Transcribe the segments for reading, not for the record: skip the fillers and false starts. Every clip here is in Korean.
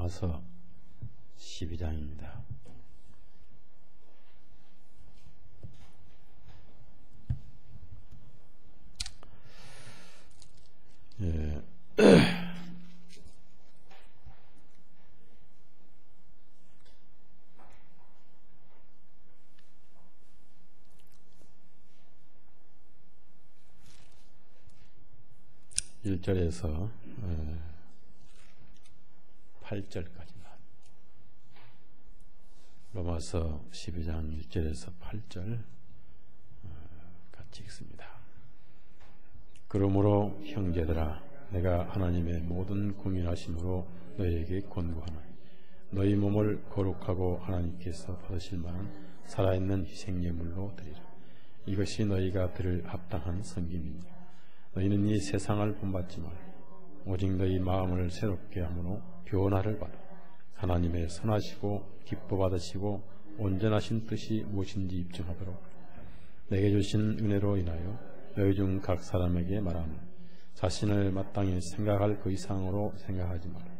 로마서 12장입니다. 예. 1절에서 8절까지만 로마서 12장 1절에서 8절 같이 읽습니다. 그러므로 형제들아 내가 하나님의 모든 공인하심으로 너희에게 권고하노니 너희 몸을 거룩하고 하나님께서 받으실 만한 살아있는 희생예물로 드리라. 이것이 너희가 드릴 합당한 섬김이니라. 너희는 이 세상을 본받지 말고 오직 너희 마음을 새롭게 함으로 변화를 받아 하나님의 선하시고 기뻐 받으시고 온전하신 뜻이 무엇인지 입증하도록 내게 주신 은혜로 인하여 너희 중 각 사람에게 말하노니 자신을 마땅히 생각할 그 이상으로 생각하지 말고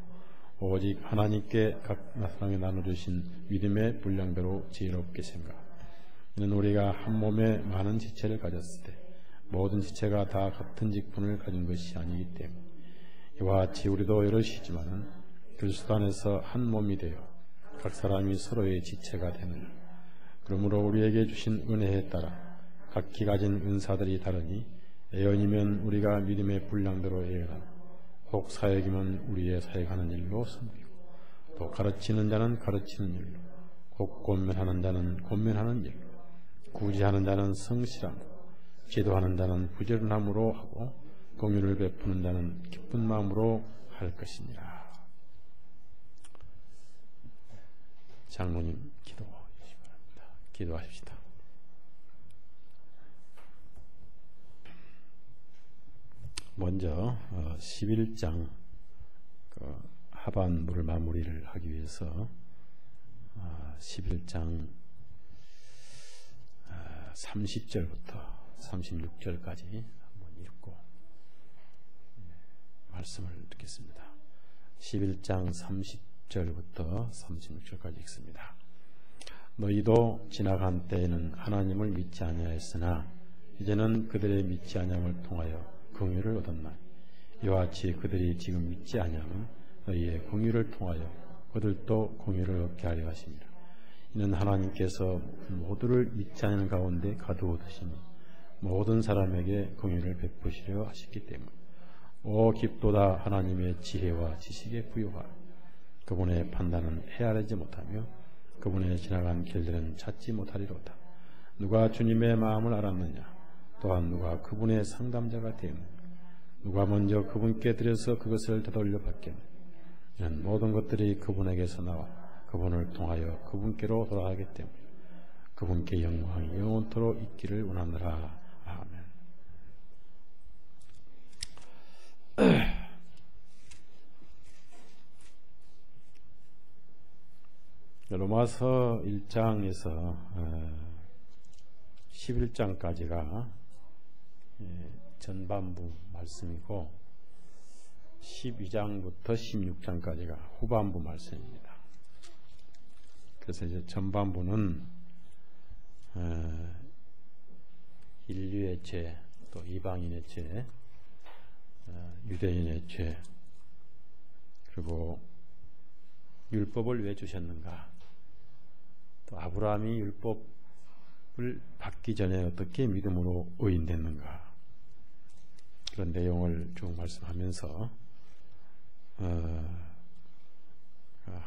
오직 하나님께 각 사람에 나눠주신 믿음의 분량대로 지혜롭게 생각하라. 이는 우리가 한 몸에 많은 지체를 가졌을 때 모든 지체가 다 같은 직분을 가진 것이 아니기 때문에 이와 같이 우리도 여럿이지만은 그리스도 안에서 한 몸이 되어 각 사람이 서로의 지체가 되느니라. 그러므로 우리에게 주신 은혜에 따라 각기 가진 은사들이 다르니 예언이면 우리가 믿음의 분량대로 예언하고 혹 사역이면 우리의 사역하는 일로 섬기고 또 가르치는 자는 가르치는 일로 혹 권면하는 자는 권면하는 일로 구제하는 자는 성실함으로 기도하는 자는 부지런함으로 하고 공유를 베푸는 자는 기쁜 마음으로 할 것이니라. 장로님 기도하시기 바랍니다. 기도하십시다. 먼저 11장 하반부를 마무리를 하기 위해서 11장 30절부터 36절까지 한번 읽고 말씀을 듣겠습니다. 11장 30절부터 36절까지 읽습니다. 너희도 지나간 때에는 하나님을 믿지 아니하였으나 이제는 그들의 믿지 아니함을 통하여 긍휼을 얻었나니 이와 같이 그들이 지금 믿지 아니함은 너희의 긍휼을 통하여 그들도 긍휼을 얻게 하려 하심이라. 이는 하나님께서 모두를 믿지 않는 가운데 가두어두시니 모든 사람에게 긍휼을 베푸시려 하셨기 때문에 오 깊도다 하나님의 지혜와 지식에 부요하라. 그분의 판단은 헤아리지 못하며 그분의 지나간 길들은 찾지 못하리로다. 누가 주님의 마음을 알았느냐? 또한 누가 그분의 상담자가 되었느냐? 누가 먼저 그분께 드려서 그것을 되돌려 받겠느냐? 이는 모든 것들이 그분에게서 나와 그분을 통하여 그분께로 돌아가기 때문에 그분께 영광이 영원토록 있기를 원하노라. 아멘. 로마서 1장에서 11장까지가 전반부 말씀이고 12장부터 16장까지가 후반부 말씀입니다. 그래서 이제 전반부는 인류의 죄, 또 이방인의 죄, 유대인의 죄, 그리고 율법을 왜 주셨는가, 또 아브라함이 율법을 받기 전에 어떻게 믿음으로 의인됐는가, 그런 내용을 쭉 말씀하면서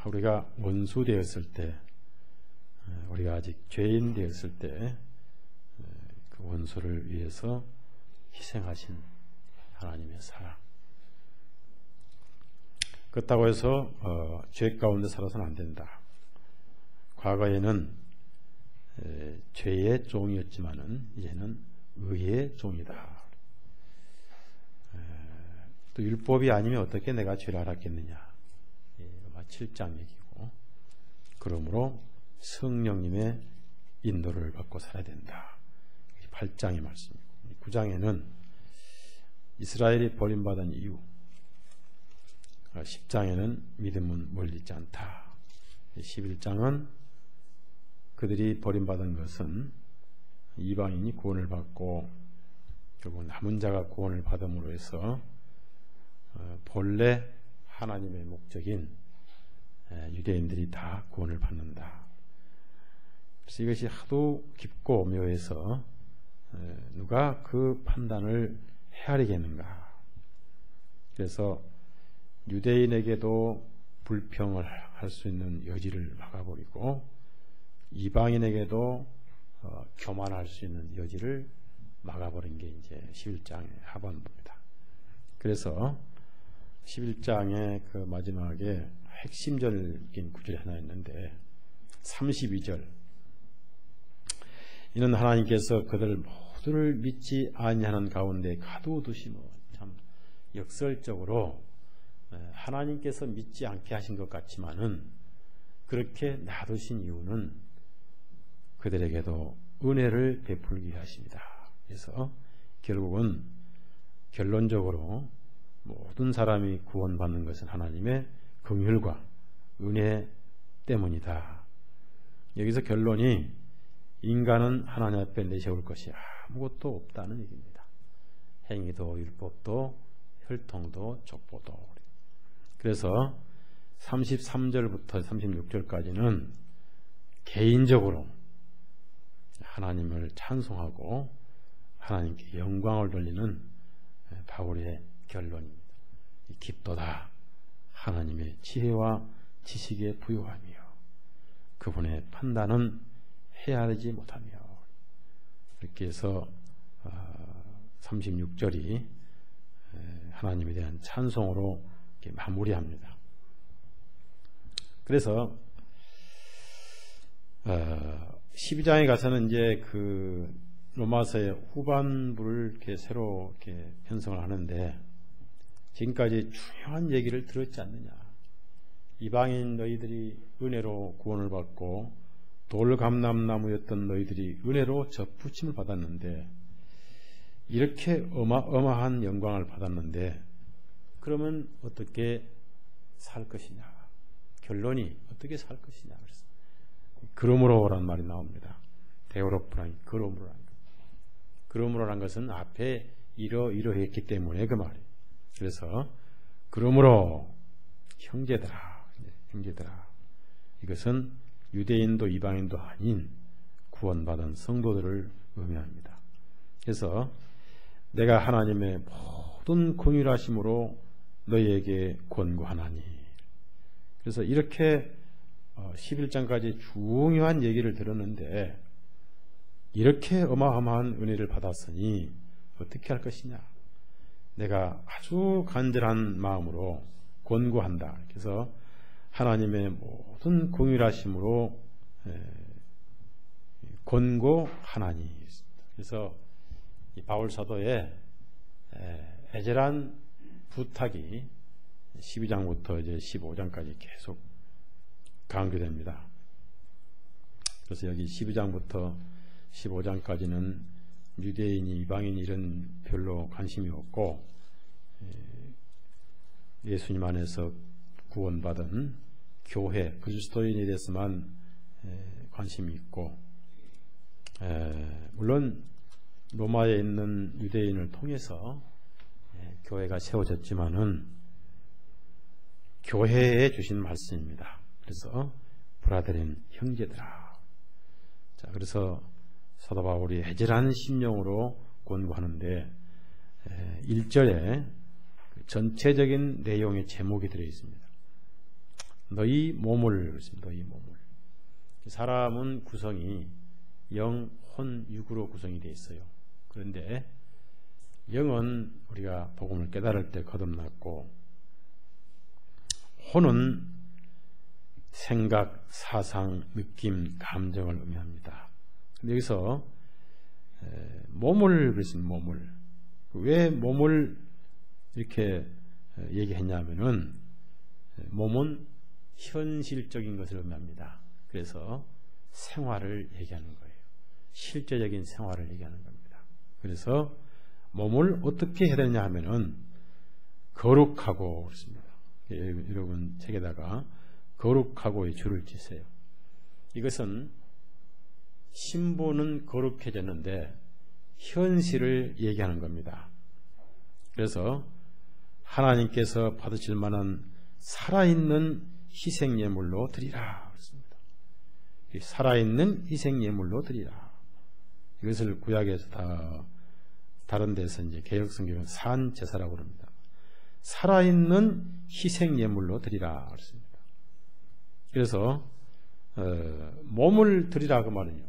우리가 원수 되었을 때, 우리가 아직 죄인 되었을 때 그 원수를 위해서 희생하신 하나님의 사랑, 그렇다고 해서 죄 가운데 살아서는 안 된다. 과거에는 죄의 종이었지만은 이제는 의의 종이다. 또 율법이 아니면 어떻게 내가 죄를 알았겠느냐. 로마 7장 얘기고, 그러므로 성령님의 인도를 받고 살아야 된다. 8장의 말씀이고, 9장에는 이스라엘이 버림받은 이유, 10장에는 믿음은 멀리 있지 않다. 11장은 그들이 버림받은 것은 이방인이 구원을 받고 결국 남은 자가 구원을 받음으로 해서 본래 하나님의 목적인 유대인들이 다 구원을 받는다. 그래서 이것이 하도 깊고 묘해서 누가 그 판단을 헤아리겠는가. 그래서 유대인에게도 불평을 할 수 있는 여지를 막아버리고 이방인에게도 교만할 수 있는 여지를 막아버린 게 이제 11장의 하반부입니다. 그래서 11장의 그 마지막에 핵심적인 구절이 하나 있는데 32절 이는 하나님께서 그들 모두를 믿지 아니하는 가운데 가두어두시며 참 역설적으로 하나님께서 믿지 않게 하신 것 같지만은 그렇게 놔두신 이유는 그들에게도 은혜를 베풀기 위해 하십니다. 그래서 결국은 결론적으로 모든 사람이 구원받는 것은 하나님의 긍휼과 은혜 때문이다. 여기서 결론이 인간은 하나님 앞에 내세울 것이 아무것도 없다는 얘기입니다. 행위도 율법도 혈통도 족보도. 그래서 33절부터 36절까지는 개인적으로 하나님을 찬송하고 하나님께 영광을 돌리는 바울의 결론입니다. 깊도다 하나님의 지혜와 지식에 부요하며 그분의 판단은 헤아리지 못하며 이렇게 해서 36절이 하나님에 대한 찬송으로 이렇게 마무리합니다. 그래서 12장에 가서는 이제 그 로마서의 후반부를 이렇게 새로 이렇게 편성을 하는데 지금까지 중요한 얘기를 들었지 않느냐. 이방인 너희들이 은혜로 구원을 받고 돌감람나무였던 너희들이 은혜로 접붙임을 받았는데 이렇게 어마어마한 영광을 받았는데 그러면 어떻게 살 것이냐. 결론이 어떻게 살 것이냐. 그래서 그러므로라는 말이 나옵니다. 데오로프라니 그러므로란 것은 앞에 이러했기 때문에 그 말이. 그래서 그러므로 형제들아 이것은 유대인도 이방인도 아닌 구원받은 성도들을 의미합니다. 그래서 내가 하나님의 모든 긍휼하심으로 너희에게 권고하나니. 그래서 이렇게 11장까지 중요한 얘기를 들었는데 이렇게 어마어마한 은혜를 받았으니 어떻게 할 것이냐. 내가 아주 간절한 마음으로 권고한다. 그래서 하나님의 모든 긍휼하심으로 권고하나니. 그래서 이 바울 사도의 애절한 부탁이 12장부터 이제 15장까지 계속 강조됩니다. 그래서 여기 12장부터 15장까지는 유대인이 이방인이 이런 별로 관심이 없고 예수님 안에서 구원받은 교회 그리스도인에 대해서만 관심이 있고 물론 로마에 있는 유대인을 통해서 교회가 세워졌지만은 교회에 주신 말씀입니다. 그래서 브라더린 형제들아. 자, 그래서 사도 바울이 애절한 심령으로 권고하는데 1절에 전체적인 내용의 제목이 들어 있습니다. 너희 몸을. 사람은 구성이 영, 혼, 육으로 구성이 되어 있어요. 그런데 영은 우리가 복음을 깨달을 때 거듭났고 혼은 생각, 사상, 느낌, 감정을 의미합니다. 근데 여기서 몸을 그랬습니다. 몸을. 왜 몸을 이렇게 얘기했냐면은 몸은 현실적인 것을 의미합니다. 그래서 생활을 얘기하는 거예요. 실제적인 생활을 얘기하는 겁니다. 그래서 몸을 어떻게 해야 되냐 하면은 거룩하고 그렇습니다. 여러분 책에다가 거룩하고의 줄을 치세요. 이것은 신부는 거룩해졌는데 현실을 얘기하는 겁니다. 그래서 하나님께서 받으실 만한 살아있는 희생예물로 드리라 그랬습니다. 살아있는 희생예물로 드리라. 이것을 구약에서 다른 데서 이제 개혁성경은 산제사라고 합니다. 살아있는 희생예물로 드리라 그랬습니다. 그래서 몸을 드리라 그 말은요,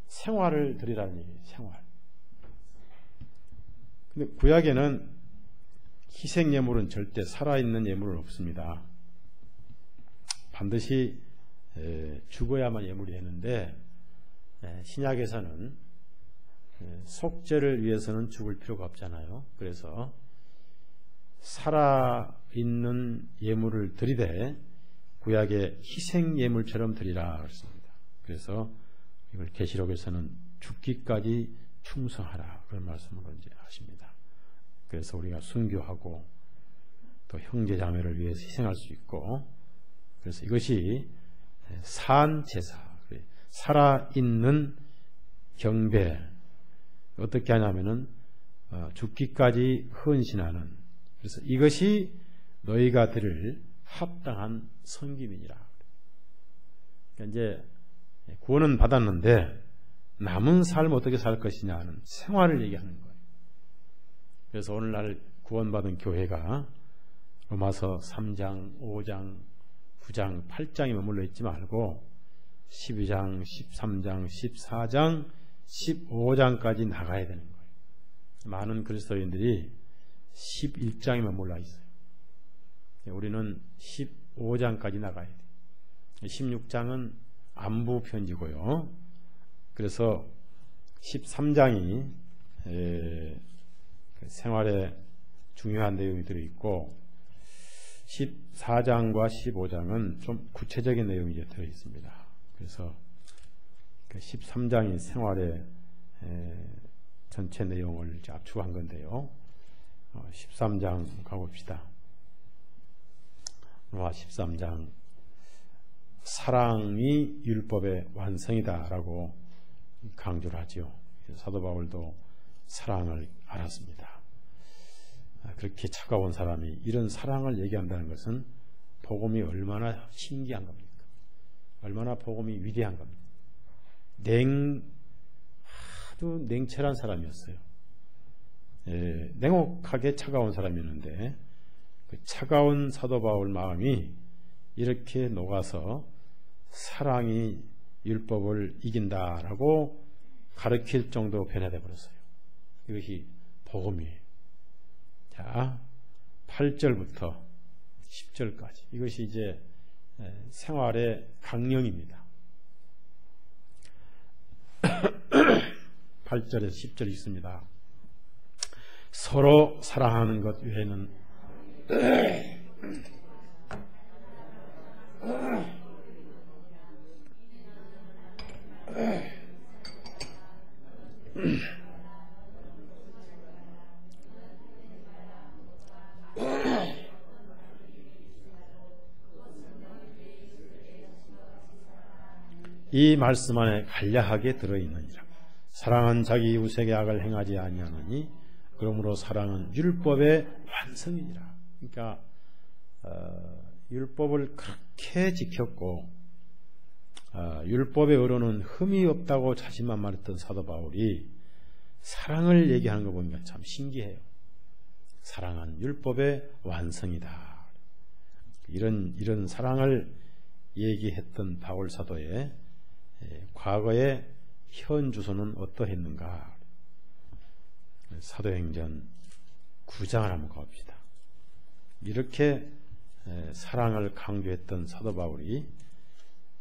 생활을 드리라는 얘기예요. 생활. 근데 구약에는 희생예물은 절대 살아있는 예물은 없습니다. 반드시 죽어야만 예물이 되는데, 신약에서는 속죄를 위해서는 죽을 필요가 없잖아요. 그래서 살아있는 예물을 드리되 구약의 희생예물처럼 드리라 그랬습니다. 그래서 이걸 계시록에서는 죽기까지 충성하라 그런 말씀을 이제 하십니다. 그래서 우리가 순교하고 또 형제자매를 위해서 희생할 수 있고, 그래서 이것이 산제사, 살아있는 경배, 어떻게 하냐면은 죽기까지 헌신하는, 그래서 이것이 너희가 들을 합당한 섬김이니라. 그러니까 이제 구원은 받았는데 남은 삶 어떻게 살 것이냐는 생활을 얘기하는 거예요. 그래서 오늘날 구원받은 교회가 로마서 3장, 5장, 9장, 8장에 머물러 있지 말고 12장, 13장, 14장, 15장까지 나가야 되는 거예요. 많은 그리스도인들이 11장에 머물러 있어요. 우리는 15장까지 나가야 돼요. 16장은 안부 편지고요. 그래서 13장이 생활에 중요한 내용이 들어있고 14장과 15장은 좀 구체적인 내용이 이제 들어있습니다. 그래서 13장이 생활의 전체 내용을 이제 압축한 건데요. 13장 가봅시다. 로마 13장, 사랑이 율법의 완성이다라고 강조를 하죠. 사도 바울도 사랑을 알았습니다. 그렇게 차가운 사람이 이런 사랑을 얘기한다는 것은 복음이 얼마나 신기한 겁니까? 얼마나 복음이 위대한 겁니까? 아주 냉철한 사람이었어요. 냉혹하게 차가운 사람이었는데 그 차가운 사도 바울 마음이 이렇게 녹아서 사랑이 율법을 이긴다라고 가르칠 정도로 변화되어 버렸어요. 이것이 복음이에요. 자, 8절부터 10절까지 이것이 이제 생활의 강령입니다. 8절에서 10절 있습니다. 서로 사랑하는 것 외에는 이 말씀 안에 간략하게 들어있느니라. 사랑은 자기 이웃에게 악을 행하지 아니하느니 그러므로 사랑은 율법의 완성이니라. 그러니까 율법을 그렇게 지켰고 율법의 의로는 흠이 없다고 자신만만했던 사도 바울이 사랑을 얘기하는 거 보니까 참 신기해요. 사랑은 율법의 완성이다. 이런 사랑을 얘기했던 바울 사도의 과거의 현 주소는 어떠했는가? 사도행전 9장을 한번 가봅시다. 이렇게 사랑을 강조했던 사도 바울이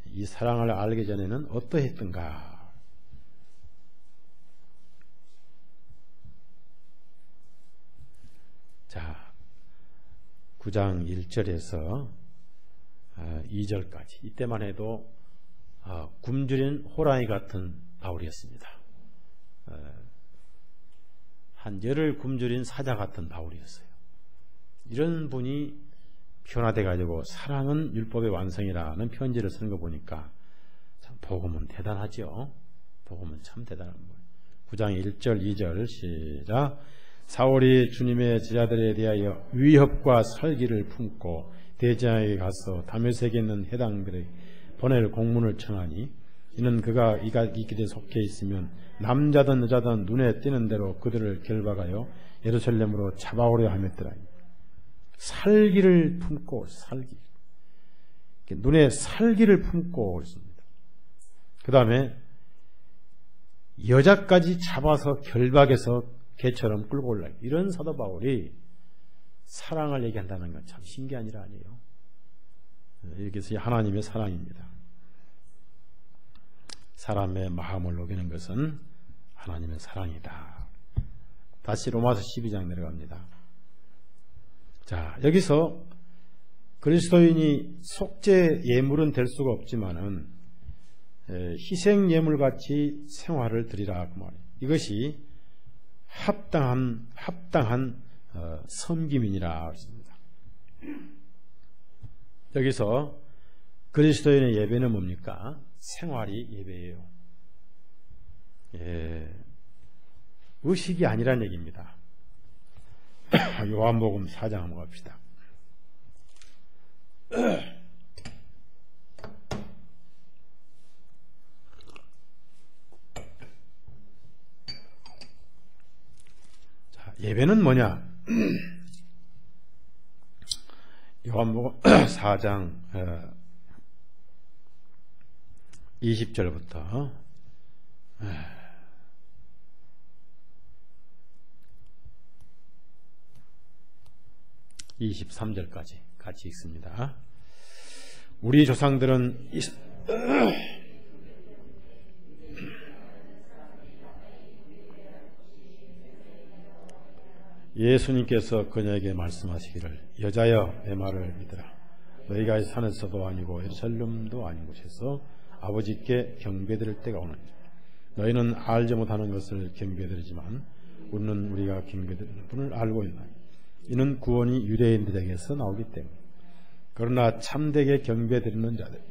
이 사랑을 알기 전에는 어떠했던가? 자, 9장 1절에서 2절까지 이때만 해도 굶주린 호랑이 같은 바울이었습니다. 한 열흘 굶주린 사자 같은 바울이었어요. 이런 분이 변화돼 가지고 사랑은 율법의 완성이라는 편지를 쓰는 거 보니까 참 복음은 대단하죠. 복음은 참 대단한 거예요. 9장 1절 2절 시작. 사울이 주님의 제자들에 대하여 위협과 살기를 품고 대제사장에게 가서 다메섹에 있는 해당들에게 보낼 공문을 청하니 이는 그가 이 길에 속해 있으면 남자든 여자든 눈에 띄는 대로 그들을 결박하여 예루살렘으로 잡아오려 하였더라. 살기를 품고 살기. 눈에 살기를 품고 있습니다. 그 다음에 여자까지 잡아서 결박해서 개처럼 끌고 올라. 이런 사도 바울이 사랑을 얘기한다는 건 참 신기한 일 아니에요. 여기서 하나님의 사랑입니다. 사람의 마음을 녹이는 것은 하나님의 사랑이다. 다시 로마서 12장 내려갑니다. 자, 여기서 그리스도인이 속죄 예물은 될 수가 없지만은 희생 예물같이 생활을 드리라 그 말이에요. 이것이 합당한 섬김이니라 했습니다. 여기서 그리스도인의 예배는 뭡니까? 생활이 예배예요. 의식이 아니란 얘기입니다. 요한복음 4장 한번 갑시다. 자, 예배는 뭐냐? 요한복음 4장 20절부터 23절까지 같이 읽습니다. 우리 조상들은 예수님께서 그녀에게 말씀하시기를 여자여 내 말을 믿으라. 너희가 산에서도 아니고 예루살렘도 아닌 곳에서 아버지께 경배드릴 때가 오느니라. 너희는 알지 못하는 것을 경배드리지만 우리는 우리가 경배드리는 분을 알고 있나니 이는 구원이 유대인들에게서 나오기 때문에. 그러나 참되게 경배드리는 자들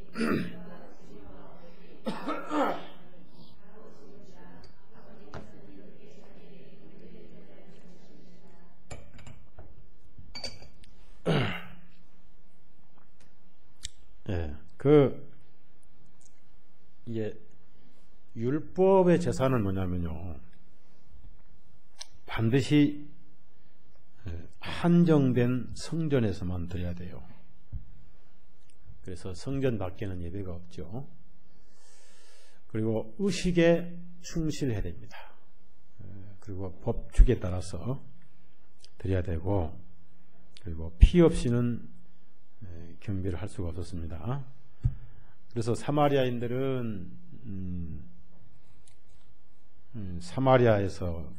율법의 제사는 뭐냐면요, 반드시 한정된 성전에서만 드려야 돼요. 그래서 성전 밖에는 예배가 없죠. 그리고 의식에 충실해야 됩니다. 그리고 법칙에 따라서 드려야 되고, 그리고 피 없이는 경배를 할 수가 없었습니다. 그래서 사마리아인들은 사마리아에서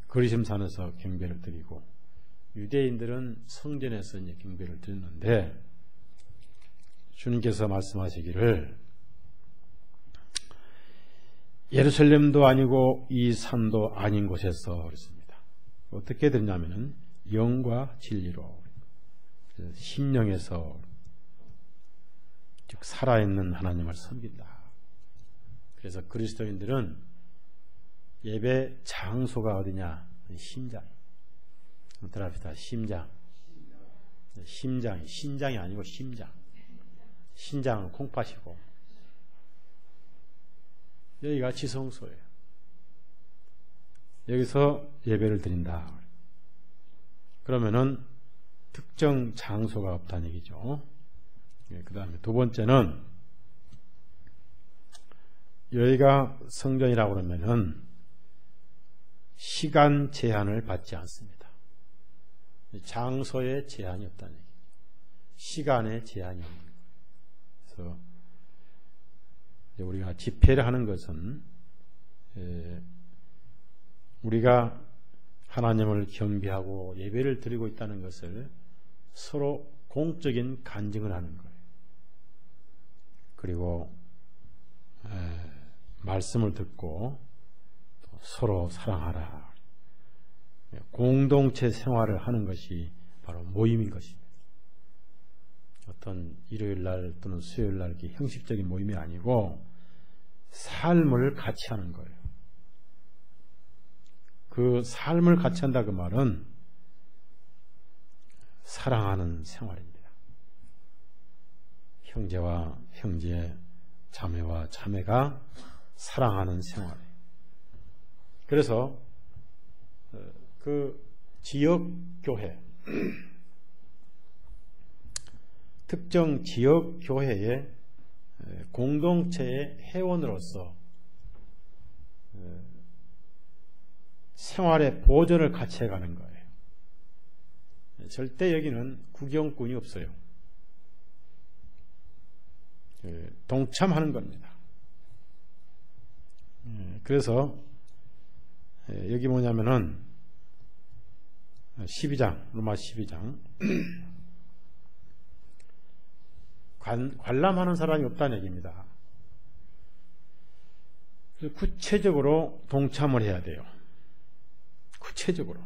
거리심산에서 경배를 드리고, 유대인들은 성전에서 이제 경배를 드렸는데, 주님께서 말씀하시기를 예루살렘도 아니고 이 산도 아닌 곳에서 그랬습니다. 어떻게 드리냐면은 영과 진리로, 심령에서, 즉 살아있는 하나님을 섬긴다. 그래서 그리스도인들은 예배 장소가 어디냐? 심장. 들어갑시다. 심장. 심장이, 신장이 아니고 심장. 신장은 콩팥이고, 여기가 지성소예요. 여기서 예배를 드린다. 그러면은 특정 장소가 없다는 얘기죠. 그 다음에 두 번째는, 여기가 성전이라고 그러면은 시간 제한을 받지 않습니다. 장소에 제한이 없다는 얘기죠. 시간에 제한이 없는 거예요. 그래서 우리가 집회를 하는 것은 우리가 하나님을 경배하고 예배를 드리고 있다는 것을 서로 공적인 간증을 하는 거예요. 그리고 말씀을 듣고 서로 사랑하라. 공동체 생활을 하는 것이 바로 모임인 것입니다. 어떤 일요일 날 또는 수요일 날 이렇게 형식적인 모임이 아니고 삶을 같이 하는 거예요. 그 삶을 같이 한다 그 말은 사랑하는 생활입니다. 형제와 형제, 자매와 자매가 사랑하는 생활이에요. 그래서 그 지역교회, 특정 지역교회의 공동체의 회원으로서 생활의 보존을 같이 해가는 거예요. 절대 여기는 구경꾼이 없어요. 동참하는 겁니다. 그래서 여기 뭐냐면은 12장, 로마 12장 관람하는 사람이 없다는 얘기입니다. 구체적으로 동참을 해야 돼요. 구체적으로.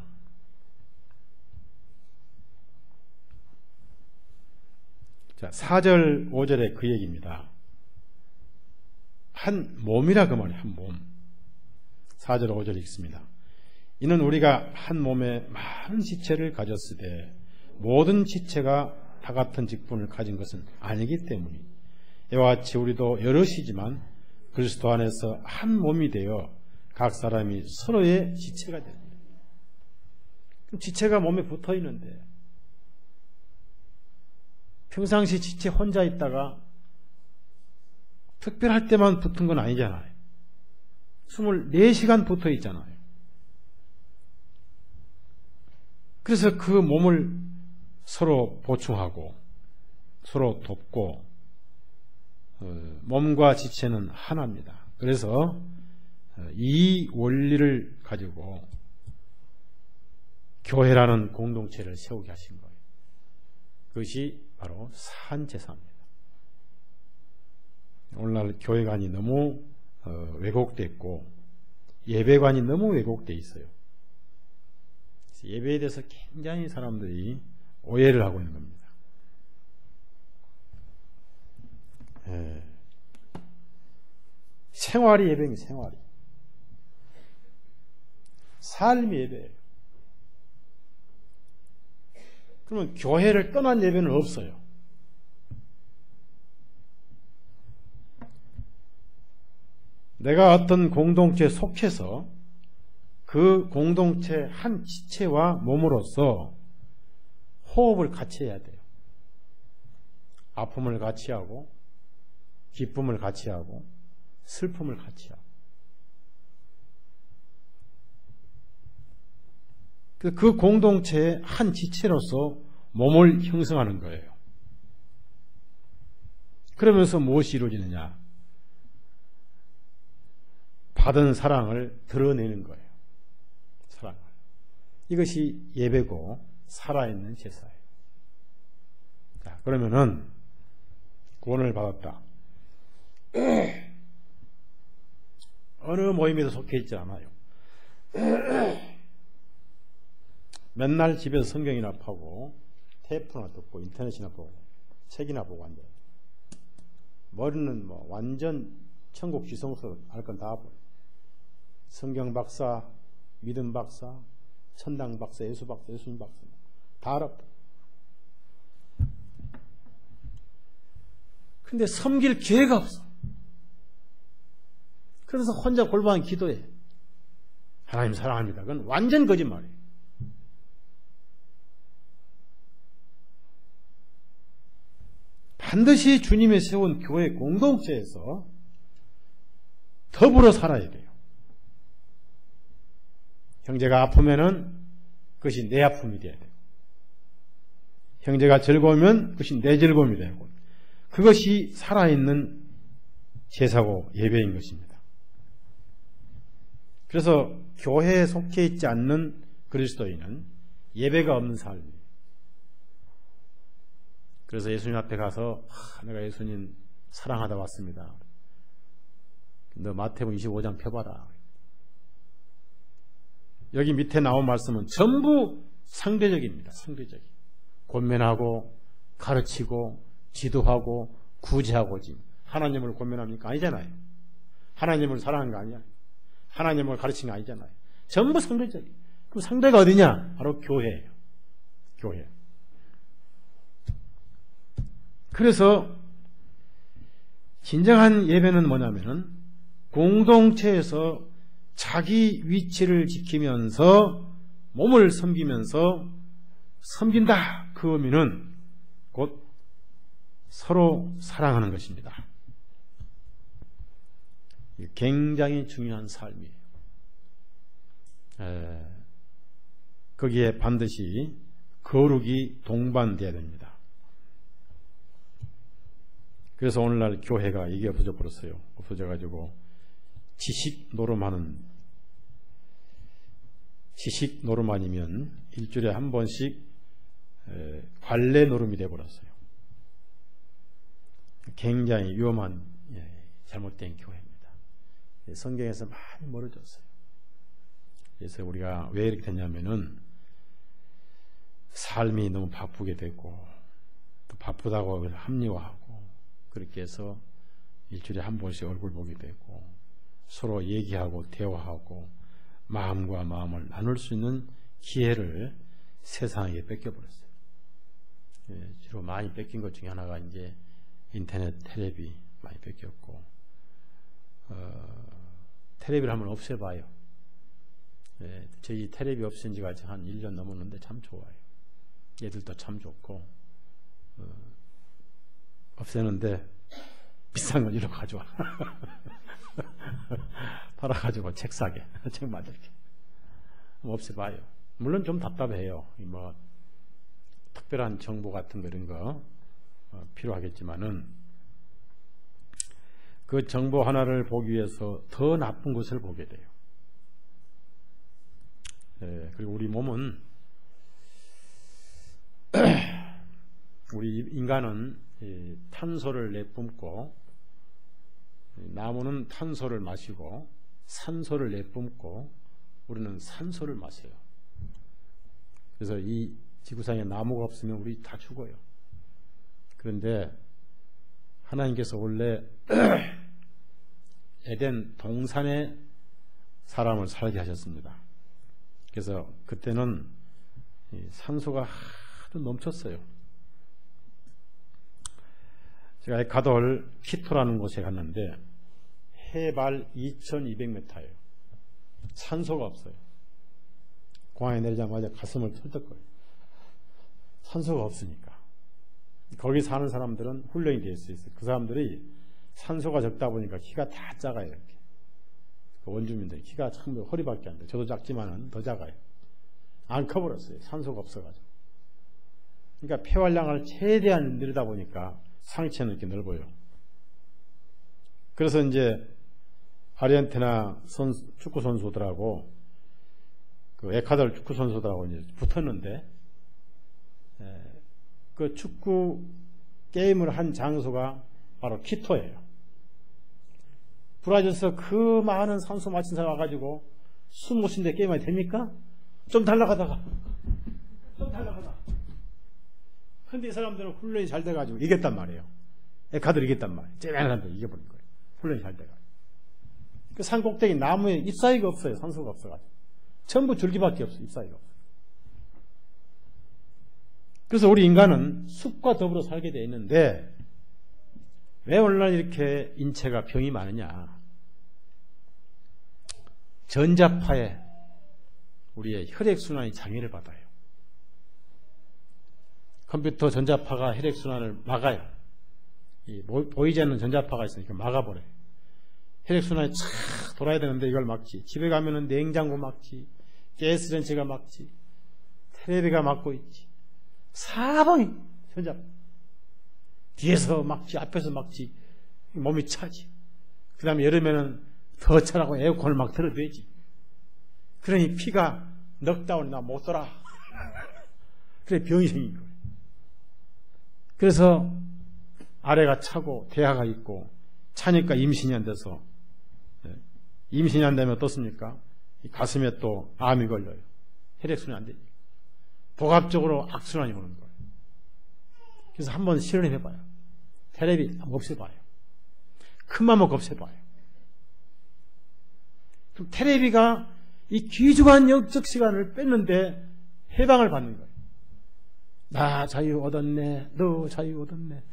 자, 4절, 5절에 그 얘기입니다. 한 몸이라 그 말이에요. 한 몸. 4절, 5절 읽습니다. 이는 우리가 한 몸에 많은 지체를 가졌으되 모든 지체가 다 같은 직분을 가진 것은 아니기 때문에 이와 같이 우리도 여럿이지만 그리스도 안에서 한 몸이 되어 각 사람이 서로의 지체가 됩니다. 지체가 몸에 붙어 있는데 평상시 지체 혼자 있다가 특별할 때만 붙은 건 아니잖아요. 24시간 붙어 있잖아요. 그래서 그 몸을 서로 보충하고 서로 돕고 몸과 지체는 하나입니다. 그래서 이 원리를 가지고 교회라는 공동체를 세우게 하신 거예요. 그것이 바로 산제사입니다. 오늘날 교회관이 너무 왜곡됐고 예배관이 너무 왜곡되어 있어요. 예배에 대해서 굉장히 사람들이 오해를 하고 있는 겁니다. 생활이 예배입니다. 생활이. 삶이 예배예요. 그러면 교회를 떠난 예배는 없어요. 내가 어떤 공동체에 속해서 그 공동체 한 지체와 몸으로서 호흡을 같이 해야 돼요. 아픔을 같이 하고 기쁨을 같이 하고 슬픔을 같이 하고 그 공동체의 한 지체로서 몸을 형성하는 거예요. 그러면서 무엇이 이루어지느냐? 받은 사랑을 드러내는 거예요. 사랑을. 이것이 예배고 살아있는 제사예요. 자, 그러면은 구원을 받았다. 어느 모임에도 속해 있지 않아요. 맨날 집에서 성경이나 파고 테이프나 듣고 인터넷이나 보고 책이나 보고 앉아요. 머리는 뭐 완전 천국 지성서 알 건 다 보고 성경 박사, 믿음 박사, 천당 박사, 예수 박사, 예수님 박사 다 알았다. 근데 섬길 기회가 없어. 그래서 혼자 골방에 기도해. 하나님 사랑합니다. 그건 완전 거짓말이에요. 반드시 주님이 세운 교회 공동체에서 더불어 살아야 돼요. 형제가 아프면은 그것이 내 아픔이 돼야 돼요. 형제가 즐거우면 그것이 내 즐거움이 되고 그것이 살아있는 제사고 예배인 것입니다. 그래서 교회에 속해 있지 않는 그리스도인은 예배가 없는 삶이에요. 그래서 예수님 앞에 가서 내가 예수님 사랑하다 왔습니다. 너 마태복음 25장 펴봐라. 여기 밑에 나온 말씀은 전부 상대적입니다. 상대적이. 권면하고 가르치고 지도하고 구제하고 지금 하나님을 고면합니까? 아니잖아요. 하나님을 사랑한 거 아니야. 하나님을 가르친 거 아니잖아요. 전부 상대적이에요. 그럼 상대가 어디냐? 바로 교회예요. 교회. 그래서 진정한 예배는 뭐냐면은 공동체에서 자기 위치를 지키면서 몸을 섬기면서 섬긴다. 그 의미는 곧 서로 사랑하는 것입니다. 굉장히 중요한 삶이에요. 거기에 반드시 거룩이 동반돼야 됩니다. 그래서 오늘날 교회가 이게 없어져 버렸어요. 없어져가지고 지식 노름아니면 일주일에 한 번씩 관례 노름이 되어버렸어요. 굉장히 위험한 잘못된 교회입니다. 성경에서 많이 멀어졌어요. 그래서 우리가 왜 이렇게 됐냐면은 삶이 너무 바쁘게 되고 또 바쁘다고 합리화하고 그렇게 해서 일주일에 한 번씩 얼굴 보게 되고 서로 얘기하고 대화하고 마음과 마음을 나눌 수 있는 기회를 세상에 뺏겨버렸어요. 주로 많이 뺏긴 것 중에 하나가 이제 인터넷, 텔레비 많이 뺏겼고 텔레비를 한번 없애봐요. 저희 텔레비 없앤 지가 한 1년 넘었는데 참 좋아요. 얘들도 참 좋고 없애는데 비싼 건 이리로 가져와. 팔아가지고 책 사게. 책 만들게. 없애봐요. 물론 좀 답답해요. 뭐 특별한 정보 같은 거 이런 거 필요하겠지만은 그 정보 하나를 보기 위해서 더 나쁜 것을 보게 돼요. 그리고 우리 몸은 우리 인간은 탄소를 내뿜고 나무는 탄소를 마시고 산소를 내뿜고 우리는 산소를 마셔요. 그래서 이 지구상에 나무가 없으면 우리 다 죽어요. 그런데 하나님께서 원래 에덴 동산에 사람을 살게 하셨습니다. 그래서 그때는 산소가 하도 넘쳤어요. 제가 에콰도르 키토라는 곳에 갔는데 해발 2200m예요. 산소가 없어요. 공항에 내리자마자 가슴을 털떡거려요. 산소가 없으니까. 거기 사는 사람들은 훈련이 될 수 있어요. 그 사람들이 산소가 적다 보니까 키가 다 작아요. 이렇게. 그 원주민들이 키가 참 허리밖에 안 돼요. 저도 작지만은 더 작아요. 안 커버렸어요. 산소가 없어가지고. 그러니까 폐활량을 최대한 늘리다 보니까 상체는 이렇게 넓어요. 그래서 이제 아르헨티나 축구 선수들하고 그 에콰도르 축구 선수들하고 이제 붙었는데 그 축구 게임을 한 장소가 바로 키토예요. 브라질에서 그 많은 산소 마신 사람 와가지고 숨 못 쉰데 게임하면 됩니까? 좀 달라가다가 근데 이 사람들은 훈련이 잘 돼가지고 이겼단 말이에요. 에콰도르 이겼단 말이에요. 쟤네한 사람들 이겨버린 거예요. 훈련이 잘 돼가지고. 그 산 꼭대기 나무에 잎사귀가 없어요. 산소가 없어가지고. 전부 줄기밖에 없어요. 잎사귀가 없어요. 그래서 우리 인간은 숲과 더불어 살게 되어 있는데 왜 오늘날 이렇게 인체가 병이 많으냐. 전자파에 우리의 혈액순환이 장애를 받아요. 컴퓨터 전자파가 혈액순환을 막아요. 보이지 않는 전자파가 있으니까 막아버려요. 혈액순환이 착 돌아야 되는데 이걸 막지. 집에 가면은 냉장고 막지. 가스렌지가 막지. 텔레비가 막고 있지. 사방이 전자파. 뒤에서 막지. 앞에서 막지. 몸이 차지. 그 다음에 여름에는 더 차라고 에어컨을 막 틀어대지. 그러니 피가 넉다운이나 못 돌아. 그래 병이 생긴 거예요. 그래서 아래가 차고 대하가 있고 차니까 임신이 안 돼서 임신이 안 되면 어떻습니까? 가슴에 또 암이 걸려요. 혈액순환이 안 되지. 복합적으로 악순환이 오는 거예요. 그래서 한번 실험해봐요. 테레비 없애봐요. 큰맘 먹고 없애봐요. 그럼 테레비가 이 귀중한 영적 시간을 뺐는데 해방을 받는 거예요. 나 자유 얻었네. 너 자유 얻었네.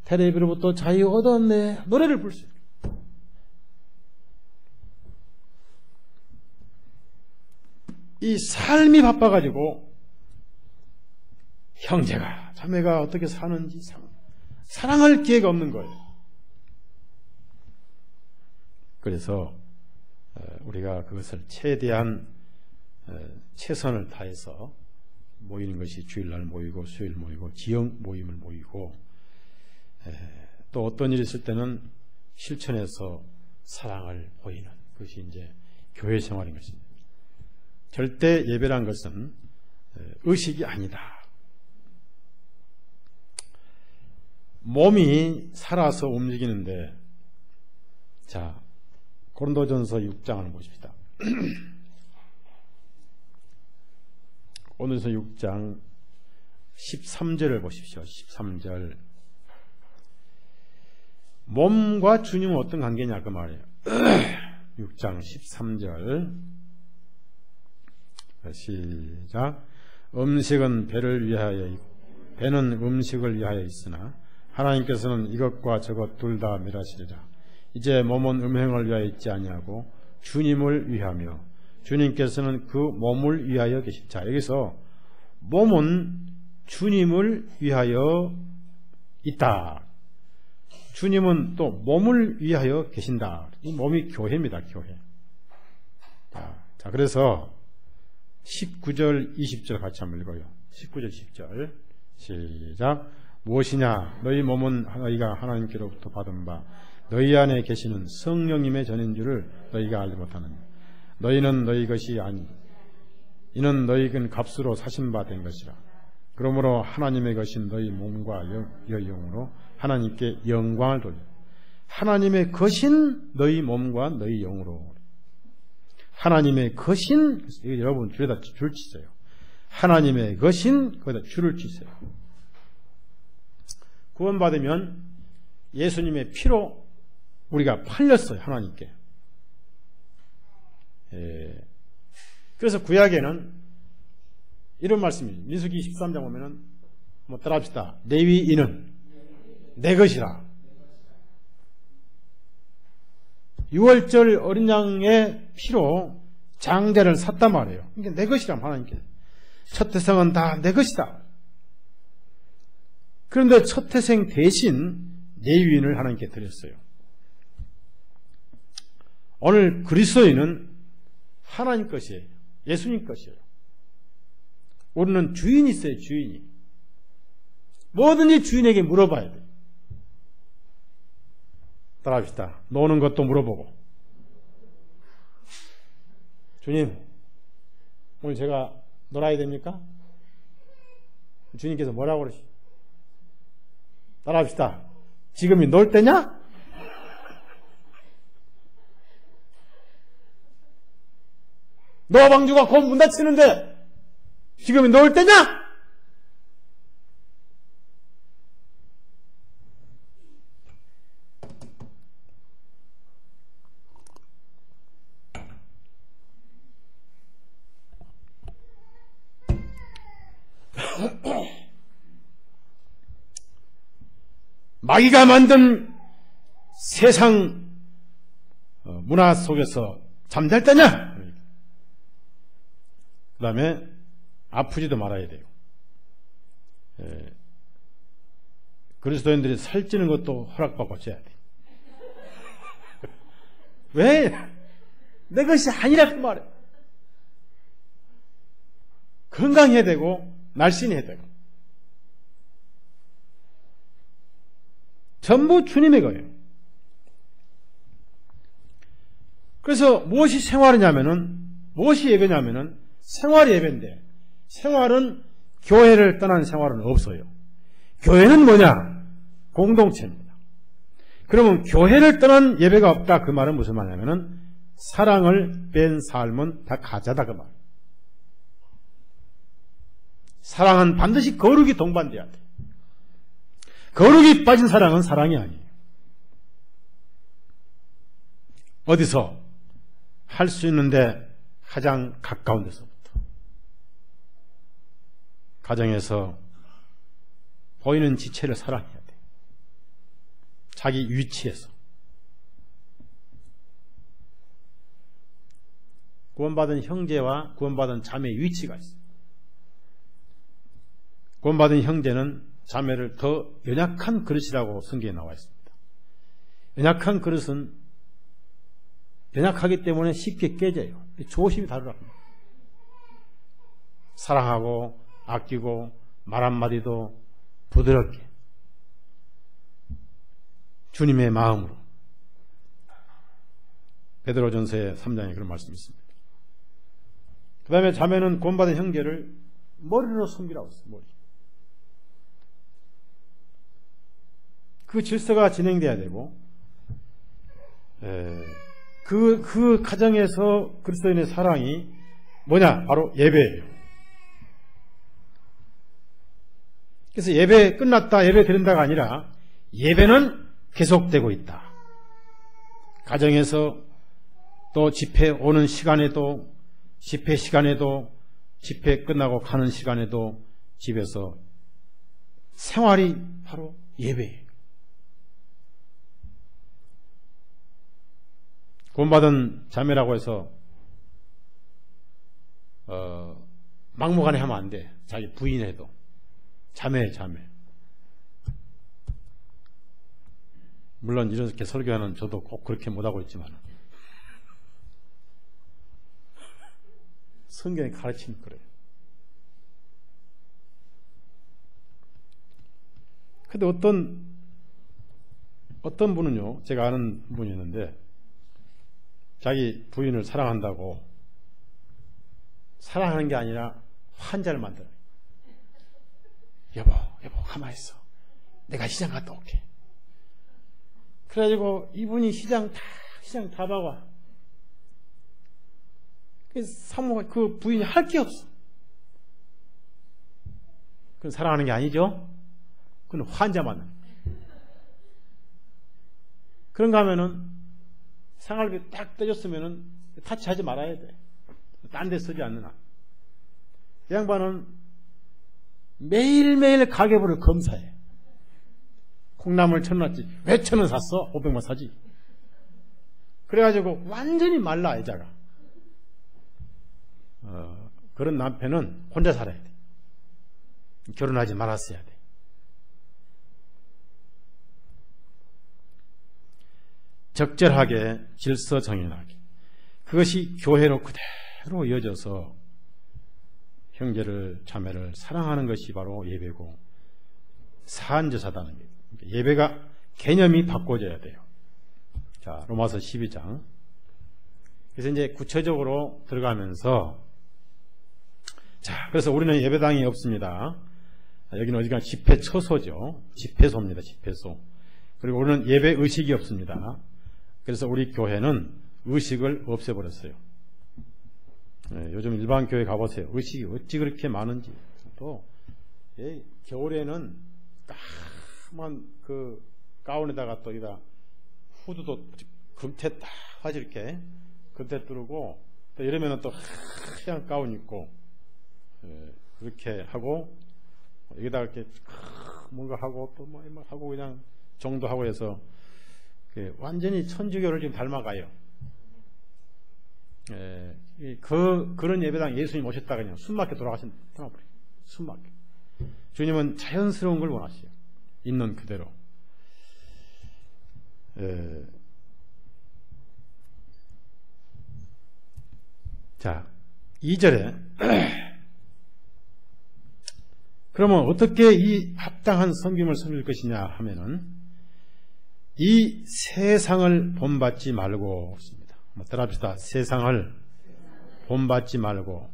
테레비로부터 자유 얻었네. 노래를 부를 수 있어요. 이 삶이 바빠가지고 형제가 자매가 어떻게 사는지 사랑할 기회가 없는 거예요. 그래서 우리가 그것을 최대한 최선을 다해서 모이는 것이 주일날 모이고 수요일 모이고 지역 모임을 모이고 또 어떤 일이 있을 때는 실천해서 사랑을 보이는 그것이 이제 교회 생활인 것입니다. 절대 예배란 것은 의식이 아니다. 몸이 살아서 움직이는데 자 고린도전서 6장을 보십시다. 고린도전서 6장 13절을 보십시오. 13절 몸과 주님은 어떤 관계냐 그 말이에요. 6장 13절 시작. 음식은 배를 위하여 있고 배는 음식을 위하여 있으나 하나님께서는 이것과 저것 둘 다 멸하시리라. 이제 몸은 음행을 위하여 있지 아니하고 주님을 위하며 주님께서는 그 몸을 위하여 계시다. 자, 여기서 몸은 주님을 위하여 있다. 주님은 또 몸을 위하여 계신다. 이 몸이 교회입니다. 교회. 자, 그래서 19절 20절 같이 한번 읽어요. 19절 20절 시작. 무엇이냐 너희 몸은 너희가 하나님께로부터 받은 바 너희 안에 계시는 성령님의 전인 줄을 너희가 알지 못하느냐. 너희는 너희 것이 아니 이는 너희는 값으로 사신 바 된 것이라. 그러므로 하나님의 것인 너희 몸과 영으로 하나님께 영광을 돌려. 하나님의 것인 너희 몸과 너희 영으로. 하나님의 것인 여러분 줄에다 줄 치세요. 하나님의 것인 거기다 줄을 치세요. 구원받으면 예수님의 피로 우리가 팔렸어요. 하나님께. 그래서 구약에는 이런 말씀이 민수기 13장 보면은 뭐 따라합시다. 레위인은 내 것이라. 6월절 어린 양의 피로 장대를 샀단 말이에요. 이게 내 것이란 하나님께. 첫 태생은 다 내 것이다. 그런데 첫 태생 대신 레위인을 하나님께 드렸어요. 오늘 그리스도인은 하나님 것이에요. 예수님 것이에요. 우리는 주인이 있어요. 주인이. 뭐든지 주인에게 물어봐야 돼요. 따라합시다. 노는 것도 물어보고. 주님, 오늘 제가 놀아야 됩니까? 주님께서 뭐라고 그러시? 따라합시다. 지금이 놀 때냐? 너 방주가 곧 문 닫히는데 지금이 놀 때냐? 마귀가 만든 세상 문화 속에서 잠잘 때냐? 그 다음에 아프지도 말아야 돼요. 그리스도인들이 살찌는 것도 허락받고 쪄야 돼. 왜? 내 것이 아니라 그 말이에요. 건강해야 되고 날씬해야 되고 전부 주님의 거예요. 그래서 무엇이 생활이냐면은 무엇이 예배냐면은 생활이 예배인데 생활은 교회를 떠난 생활은 없어요. 교회는 뭐냐? 공동체입니다. 그러면 교회를 떠난 예배가 없다 그 말은 무슨 말이냐면은 사랑을 뺀 삶은 다 가짜다 그 말. 사랑은 반드시 거룩이 동반돼야 돼. 거룩이 빠진 사랑은 사랑이 아니에요. 어디서 할 수 있는데 가장 가까운 데서부터, 가정에서 보이는 지체를 사랑해야 돼. 자기 위치에서. 구원받은 형제와 구원받은 자매의 위치가 있어요. 구원받은 형제는 자매를 더 연약한 그릇이라고 성경에 나와 있습니다. 연약한 그릇은 연약하기 때문에 쉽게 깨져요. 조심히 다루라고. 사랑하고 아끼고 말 한마디도 부드럽게 주님의 마음으로. 베드로전서의 3장에 그런 말씀이 있습니다. 그 다음에 자매는 구원받은 형제를 머리로 섬기라고 했어요. 머리. 그 질서가 진행돼야 되고, 그 가정에서 그리스도인의 사랑이 뭐냐? 바로 예배예요. 그래서 예배 끝났다, 예배 드린다가 아니라 예배는 계속되고 있다. 가정에서 또 집회 오는 시간에도, 집회 시간에도, 집회 끝나고 가는 시간에도 집에서 생활이 바로 예배예요. 구원받은 자매라고 해서 막무가내 하면 안 돼. 자기 부인해도. 자매. 물론 이렇게 설교하는 저도 꼭 그렇게 못하고 있지만 성경이 가르치는 그래요. 근데 어떤 분은요, 제가 아는 분이 있는데 자기 부인을 사랑한다고 사랑하는 게 아니라 환자를 만들어요. 여보 가만히 있어. 내가 시장 갔다 올게. 그래가지고 이분이 시장 다 봐와. 사모가 그 부인이 할 게 없어. 그건 사랑하는 게 아니죠. 그건 환자 만나는 거예요. 그런가 하면은 생활비 딱 떼줬으면은 타치하지 말아야 돼. 딴 데 쓰지 않는 한. 이 양반은 매일매일 가계부를 검사해. 콩나물 1,000원 샀지. 왜 1,000원 샀어? 500원 사지. 그래가지고 완전히 말라, 여자가. 그런 남편은 혼자 살아야 돼. 결혼하지 말았어야 돼. 적절하게 질서 정연하게. 그것이 교회로 그대로 이어져서 형제를 자매를 사랑하는 것이 바로 예배고 사안제사다는 거예요. 예배가 개념이 바꿔져야 돼요. 자, 로마서 12장. 그래서 이제 구체적으로 들어가면서, 자, 그래서 우리는 예배당이 없습니다. 여기는 어디가 집회처소죠. 집회소입니다. 집회소. 그리고 우리는 예배 의식이 없습니다. 그래서 우리 교회는 의식을 없애버렸어요. 요즘 일반 교회 가보세요. 의식이 어찌 그렇게 많은지. 또 겨울에는 까만 그 가운에다가 또 여기다 후드도 금태 딱 하지 이렇게 금태 뚫고, 또 이러면은 또 하얀 가운 입고 그렇게 하고, 여기다가 이렇게 뭔가 하고 또 뭐 하고 그냥 정도하고 해서 완전히 천주교를 지금 닮아가요. 그런 예배당 예수님 오셨다가 그냥 숨막혀 돌아가신 떠나버려요. 숨막혀. 주님은 자연스러운 걸 원하시요. 있는 그대로. 자, 2절에 그러면 어떻게 이 합당한 섬김을 섬길 것이냐 하면은 이 세상을 본받지 말고 있습니다. 따라합시다. 세상을 본받지 말고.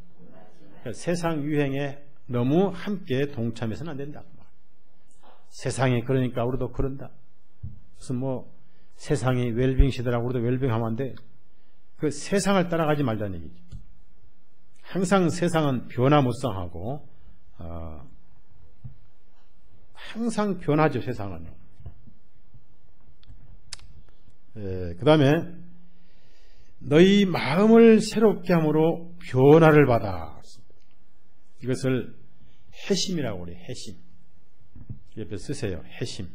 세상 유행에 너무 함께 동참해서는 안 된다. 세상에 그러니까 우리도 그런다. 무슨 뭐 세상이 웰빙 시대라고 우리도 웰빙하면 안 돼. 그 세상을 따라가지 말자는 얘기죠. 항상 세상은 변화무쌍하고 항상 변하죠, 세상은. 그 다음에 너희 마음을 새롭게 함으로 변화를 받아. 이것을 회심이라고 그래요. 회심. 옆에 쓰세요. 회심.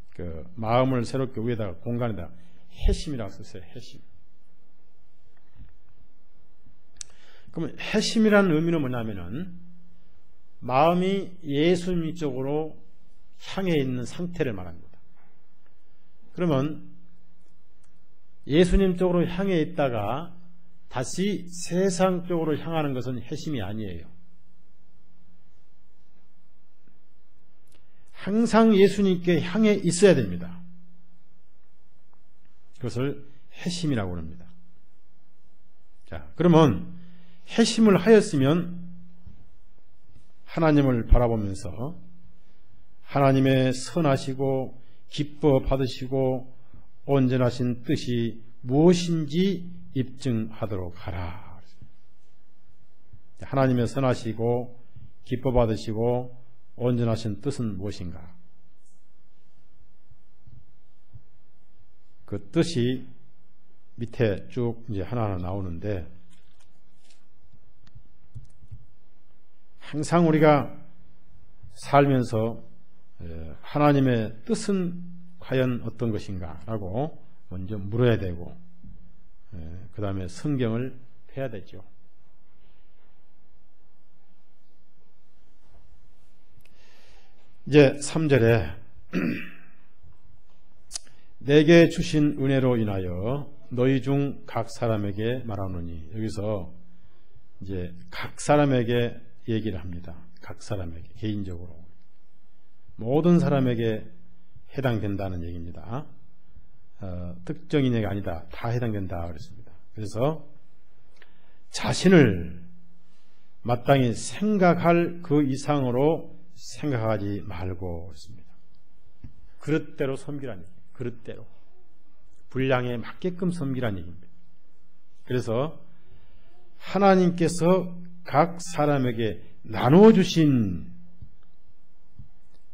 그 마음을 새롭게 위에다가 공간에다가 회심이라고 쓰세요. 회심. 그러면 회심이라는 의미는 뭐냐면은 마음이 예수님 쪽으로 향해 있는 상태를 말합니다. 그러면 예수님 쪽으로 향해 있다가 다시 세상 쪽으로 향하는 것은 회심이 아니에요. 항상 예수님께 향해 있어야 됩니다. 그것을 회심이라고 합니다. 자, 그러면 회심을 하였으면 하나님을 바라보면서 하나님의 선하시고 기뻐 받으시고 온전하신 뜻이 무엇인지 입증하도록 하라. 하나님의 선하시고 기뻐 받으시고 온전하신 뜻은 무엇인가? 그 뜻이 밑에 쭉 이제 하나하나 나오는데, 항상 우리가 살면서 하나님의 뜻은 과연 어떤 것인가 라고 먼저 물어야 되고, 그 다음에 성경을 펴야 되죠. 이제 3절에 내게 주신 은혜로 인하여 너희 중 각 사람에게 말하노니, 여기서 이제 각 사람에게 얘기를 합니다. 각 사람에게, 개인적으로 모든 사람에게 해당된다는 얘기입니다. 특정인에게 아니다, 다 해당된다 그랬습니다. 그래서 자신을 마땅히 생각할 그 이상으로 생각하지 말고 그랬습니다. 그릇대로 섬기라는 얘기입니다. 그릇대로 분량에 맞게끔 섬기라는 얘기입니다. 그래서 하나님께서 각 사람에게 나누어 주신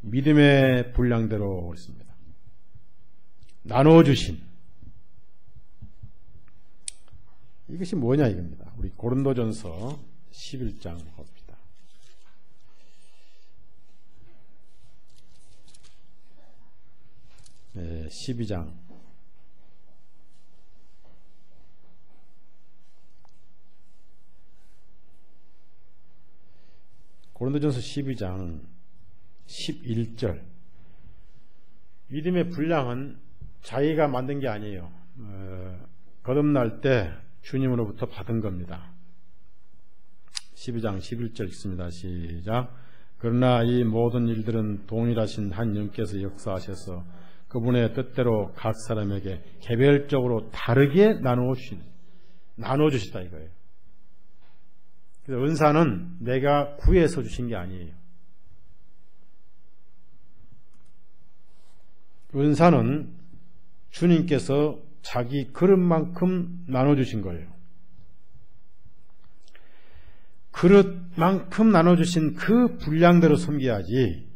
믿음의 분량대로 그랬습니다. 나누어 주신, 이것이 뭐냐 이겁니다. 우리 고린도전서 11장 봅니다. 12장 고린도전서 12장 11절. 믿음의 분량은 자기가 만든 게 아니에요. 거듭날 때 주님으로부터 받은 겁니다. 12장 11절 읽습니다. 시작. 그러나 이 모든 일들은 동일하신 한 영께서 역사하셔서 그분의 뜻대로 각 사람에게 개별적으로 다르게 나눠주시다 이거예요. 그래서 은사는 내가 구해서 주신 게 아니에요. 은사는 주님께서 자기 그릇만큼 나눠주신 거예요. 그릇만큼 나눠주신 그 분량대로 섬겨야지,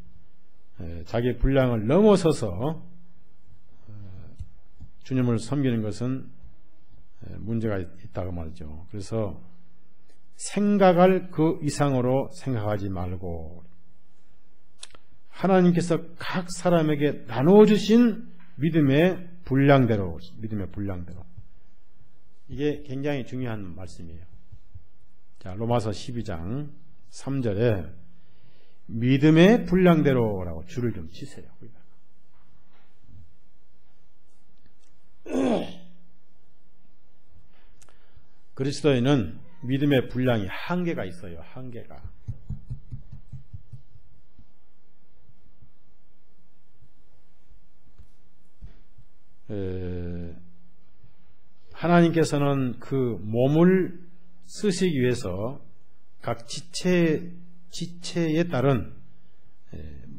자기 분량을 넘어서서 주님을 섬기는 것은 문제가 있다고 말이죠. 그래서 생각할 그 이상으로 생각하지 말고 하나님께서 각 사람에게 나눠주신 믿음의 분량대로, 이게 굉장히 중요한 말씀이에요. 자, 로마서 12장 3절에 믿음의 분량대로라고 줄을 좀 치세요. 그리스도인은 믿음의 분량이 한계가 있어요. 한계가. 하나님께서는 그 몸을 쓰시기 위해서 각 지체에 따른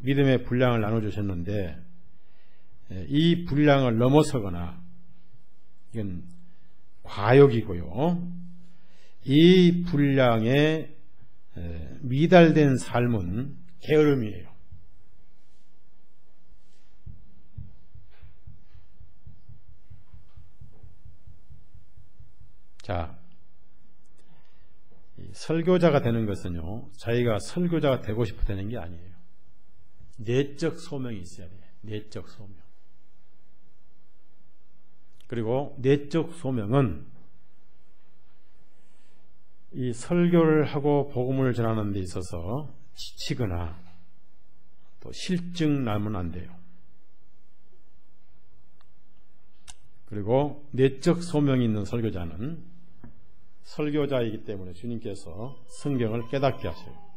믿음의 분량을 나눠주셨는데, 이 분량을 넘어서거나, 이건 과욕이고요. 이 분량에 미달된 삶은 게으름이에요. 자, 설교자가 되는 것은요, 자기가 설교자가 되고 싶어 되는 게 아니에요. 내적 소명이 있어야 돼요. 내적 소명. 그리고 내적 소명은 이 설교를 하고 복음을 전하는 데 있어서 지치거나 또 실증 나면 안 돼요. 그리고 내적 소명이 있는 설교자는 설교자이기 때문에 주님께서 성경을 깨닫게 하세요.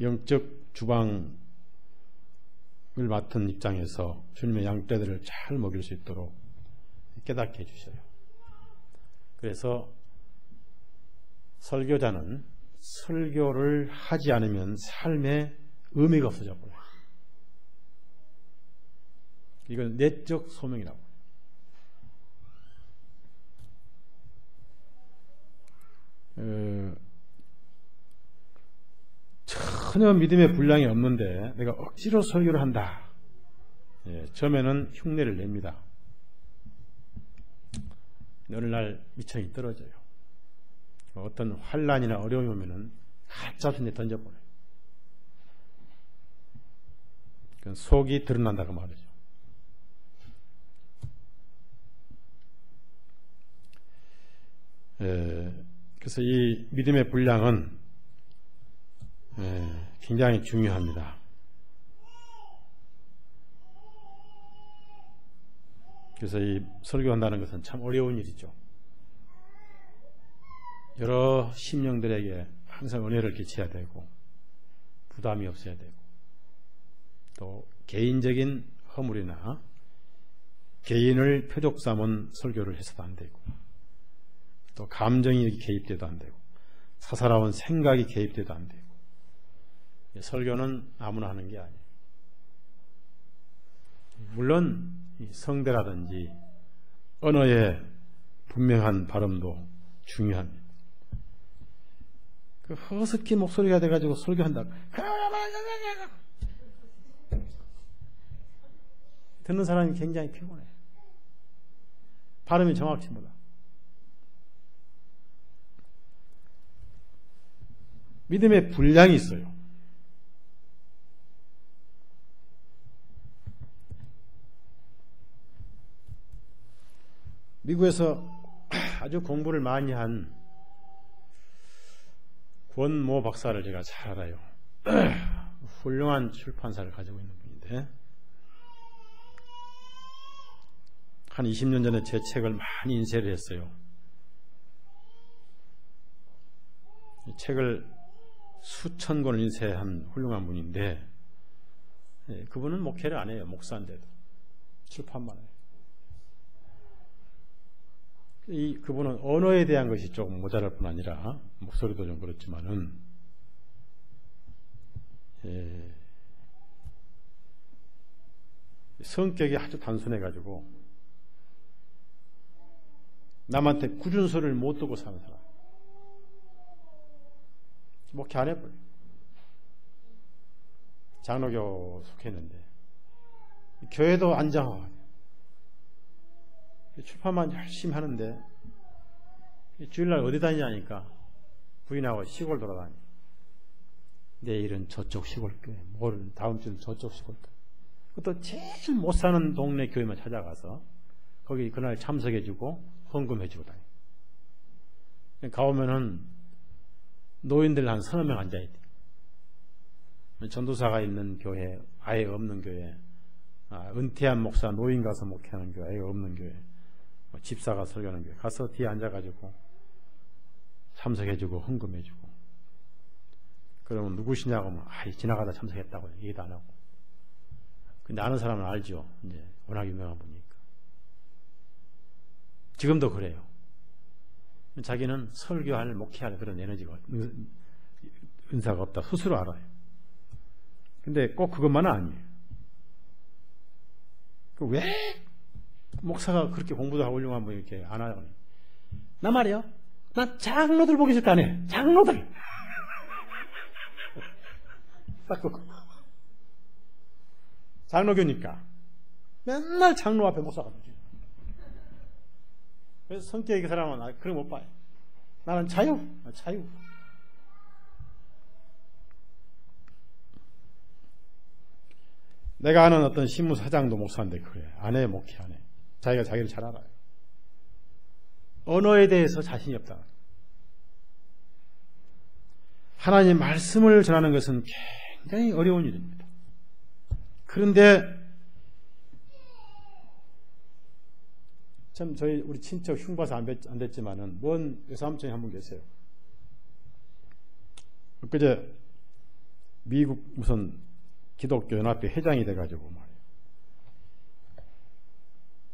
영적 주방을 맡은 입장에서 주님의 양떼들을 잘 먹일 수 있도록 깨닫게 해주셔요. 그래서 설교자는 설교를 하지 않으면 삶에 의미가 없어져 버려요. 이건 내적 소명이라고. 전혀 믿음의 분량이 없는데 내가 억지로 설교를 한다. 처음에는 흉내를 냅니다. 어느 날 미천이 떨어져요. 어떤 환난이나 어려움이 오면은 가짜순에 던져버려요. 속이 드러난다고 말이죠. 그래서 이 믿음의 분량은 굉장히 중요합니다. 그래서 이 설교한다는 것은 참 어려운 일이죠. 여러 심령들에게 항상 은혜를 끼쳐야 되고 부담이 없어야 되고 또 개인적인 허물이나 개인을 표적 삼은 설교를 해서도 안 되고 또 감정이 개입돼도 안 되고 사사로운 생각이 개입돼도 안 되고 설교는 아무나 하는 게 아니에요. 물론 성대라든지 언어의 분명한 발음도 중요합니다. 그 허스키 목소리가 돼가지고 설교한다. 듣는 사람이 굉장히 피곤해. 발음이 정확치 못해. 믿음의 분량이 있어요. 미국에서 아주 공부를 많이 한 권모 박사를 제가 잘 알아요. 훌륭한 출판사를 가지고 있는 분인데 한 20년 전에 제 책을 많이 인쇄를 했어요. 이 책을 수천 권을 인쇄한 훌륭한 분인데 그분은 목회를 안 해요. 목사인데도 출판만 해요. 그분은 언어에 대한 것이 조금 모자랄 뿐 아니라 목소리도 좀 그렇지만은 성격이 아주 단순해가지고 남한테 굳은 소리를 못 듣고 사는 사람. 목회 안 해버려. 장로교 속했는데 교회도 안 장어. 출판만 열심히 하는데 주일날 어디 다니냐니까 부인하고 시골 돌아다니. 내일은 저쪽 시골교회, 모레는 다음 주는 저쪽 시골교회. 그것도 제일 못 사는 동네 교회만 찾아가서 거기 그날 참석해주고 헌금해주고 다니. 가오면은 노인들 한 서너 명 앉아있대. 전도사가 있는 교회, 아예 없는 교회, 은퇴한 목사, 노인 가서 목회하는 교회, 아예 없는 교회, 집사가 설교하는 교회 가서 뒤에 앉아가지고 참석해주고 헌금해주고. 그러면 누구시냐고 하면 지나가다 참석했다고 얘기도 안 하고. 근데 아는 사람은 알죠. 이제 워낙 유명한 분이니까. 지금도 그래요. 자기는 설교할, 목회할 그런 에너지가, 은사가 없다 스스로 알아요. 근데 꼭 그것만은 아니에요. 왜 목사가 그렇게 공부도 하고 훌륭한 분 이렇게 안 하냐고. 나 말이요. 나 장로들 보기 싫다 안 해. 장로들. 딱 그거. 장로교니까 맨날 장로 앞에 목사가 되지. 그래서 성격이 그 사람은 그런 못 봐요. 나는 자유. 내가 아는 어떤 신문 사장도 목사인데 그래. 아내 목회 안 해. 자기가 자기를 잘 알아요. 언어에 대해서 자신이 없다. 하나님 말씀을 전하는 것은 굉장히 어려운 일입니다. 그런데 참 우리 친척 흉봐서 안 됐지만은 먼 외삼촌이 한 분 계세요. 그제 미국 무슨 기독교 연합회 회장이 돼가지고 말이에요.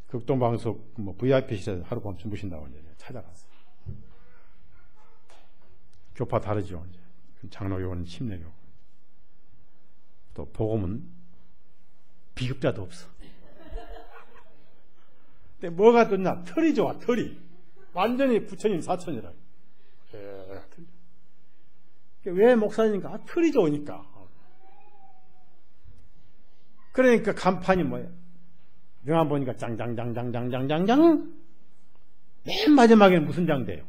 극동방송 VIP실에서 하룻밤 주무신다고 이제 찾아갔어요. 교파 다르죠. 이제 장로교는 침례교. 또 복음은 비급자도 없어. 근데 뭐가 좋냐? 털이 좋아, 털이. 완전히 부처님 사촌이라. 왜 목사니까? 털이 좋으니까. 그러니까 간판이 뭐예요? 명함 보니까 짱짱짱짱짱짱짱짱. 맨 마지막에는 무슨 장 돼요?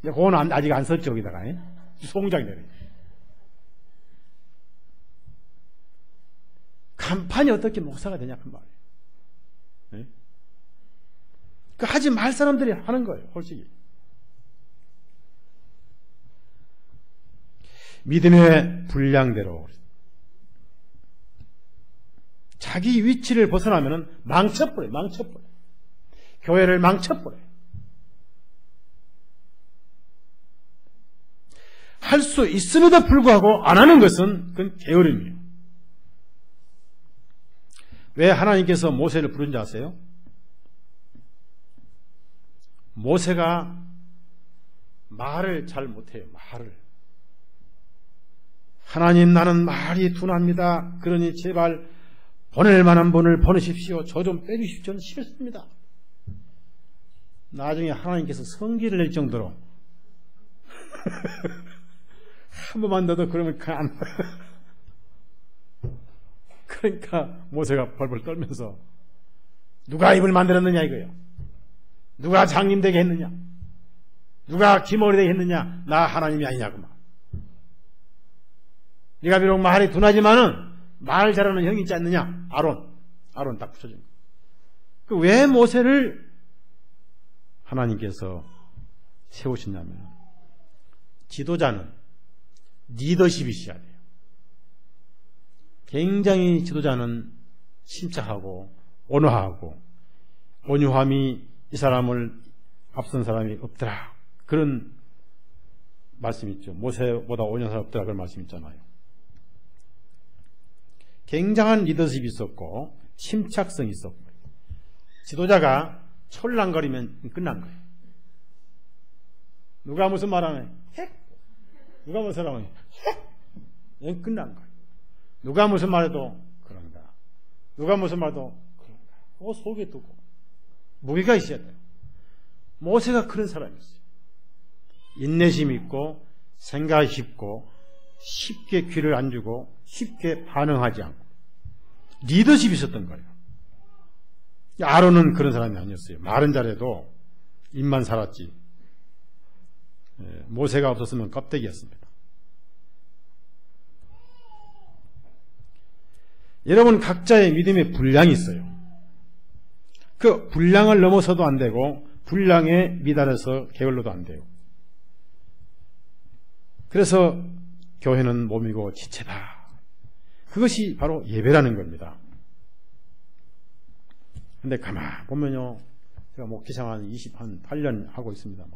그건 아직 안 썼죠, 여기다가. 송장이 되네. 간판이 어떻게 목사가 되냐, 그 말이에요. 네? 그 하지 말 사람들이 하는 거예요, 솔직히. 믿음의 분량대로 자기 위치를 벗어나면은 망쳐버려요. 교회를 망쳐버려요. 할 수 있음에도 불구하고 안 하는 것은 그건 게으름이에요. 왜 하나님께서 모세를 부른지 아세요? 모세가 말을 잘 못해요. 말을. 하나님, 나는 말이 둔합니다. 그러니 제발 보낼 만한 분을 보내십시오. 저 좀 빼주십시오. 저는 싫습니다. 나중에 하나님께서 성기를 낼 정도로 한 번만 더도 그러면 안. 그러니까 모세가 벌벌 떨면서 누가 입을 만들었느냐 이거예요. 누가 장님 되게 했느냐? 누가 기머리 되게 했느냐? 나 하나님이 아니냐고 막. 네가 비록 말이 둔하지만은 말 잘하는 형이 있지 않느냐? 아론 딱 붙여준 거예요. 그 왜 모세를 하나님께서 세우시냐면 지도자는 리더십이 있어야 돼요. 굉장히 지도자는 침착하고 온화하고 온유함이 이 사람을 앞선 사람이 없더라. 그런 말씀 있죠. 모세보다 온유한 사람 없더라. 그런 말씀 있잖아요. 굉장한 리더십이 있었고 침착성이 있었고 지도자가 촐랑거리면 끝난 거예요. 누가 무슨 말하면 핵! 누가 무슨 말하면 핵! 끝난 거예요. 누가 무슨 말해도 그런가. 누가 무슨 말도 그런가. 그거 속에 두고 무게가 있어야 돼요. 모세가 그런 사람이었어요. 인내심 있고 생각이 깊고 쉽게 귀를 안 주고 쉽게 반응하지 않고 리더십이 있었던 거예요. 아론은 그런 사람이 아니었어요. 말은 잘해도 입만 살았지. 모세가 없었으면 껍데기였습니다. 여러분 각자의 믿음의 분량이 있어요. 그 분량을 넘어서도 안 되고 분량에 미달해서 게을러도 안 돼요. 그래서 교회는 몸이고 지체다. 그것이 바로 예배라는 겁니다. 근데 가만 보면요, 제가 목회생 한 28년 하고 있습니다만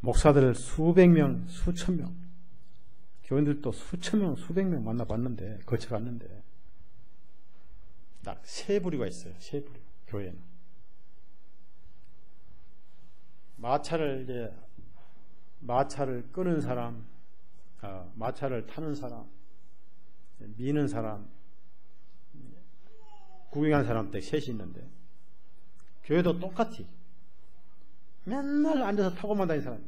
목사들 수백 명, 수천 명, 교인들도 수천 명, 수백 명 만나봤는데 거쳐갔는데 딱 세 부류가 있어요. 세 부류. 교회는 마차를 끄는 사람, 마차를 타는 사람, 미는 사람, 구경하는 사람 때 셋이 있는데 교회도 똑같이 맨날 앉아서 타고만 다니는 사람,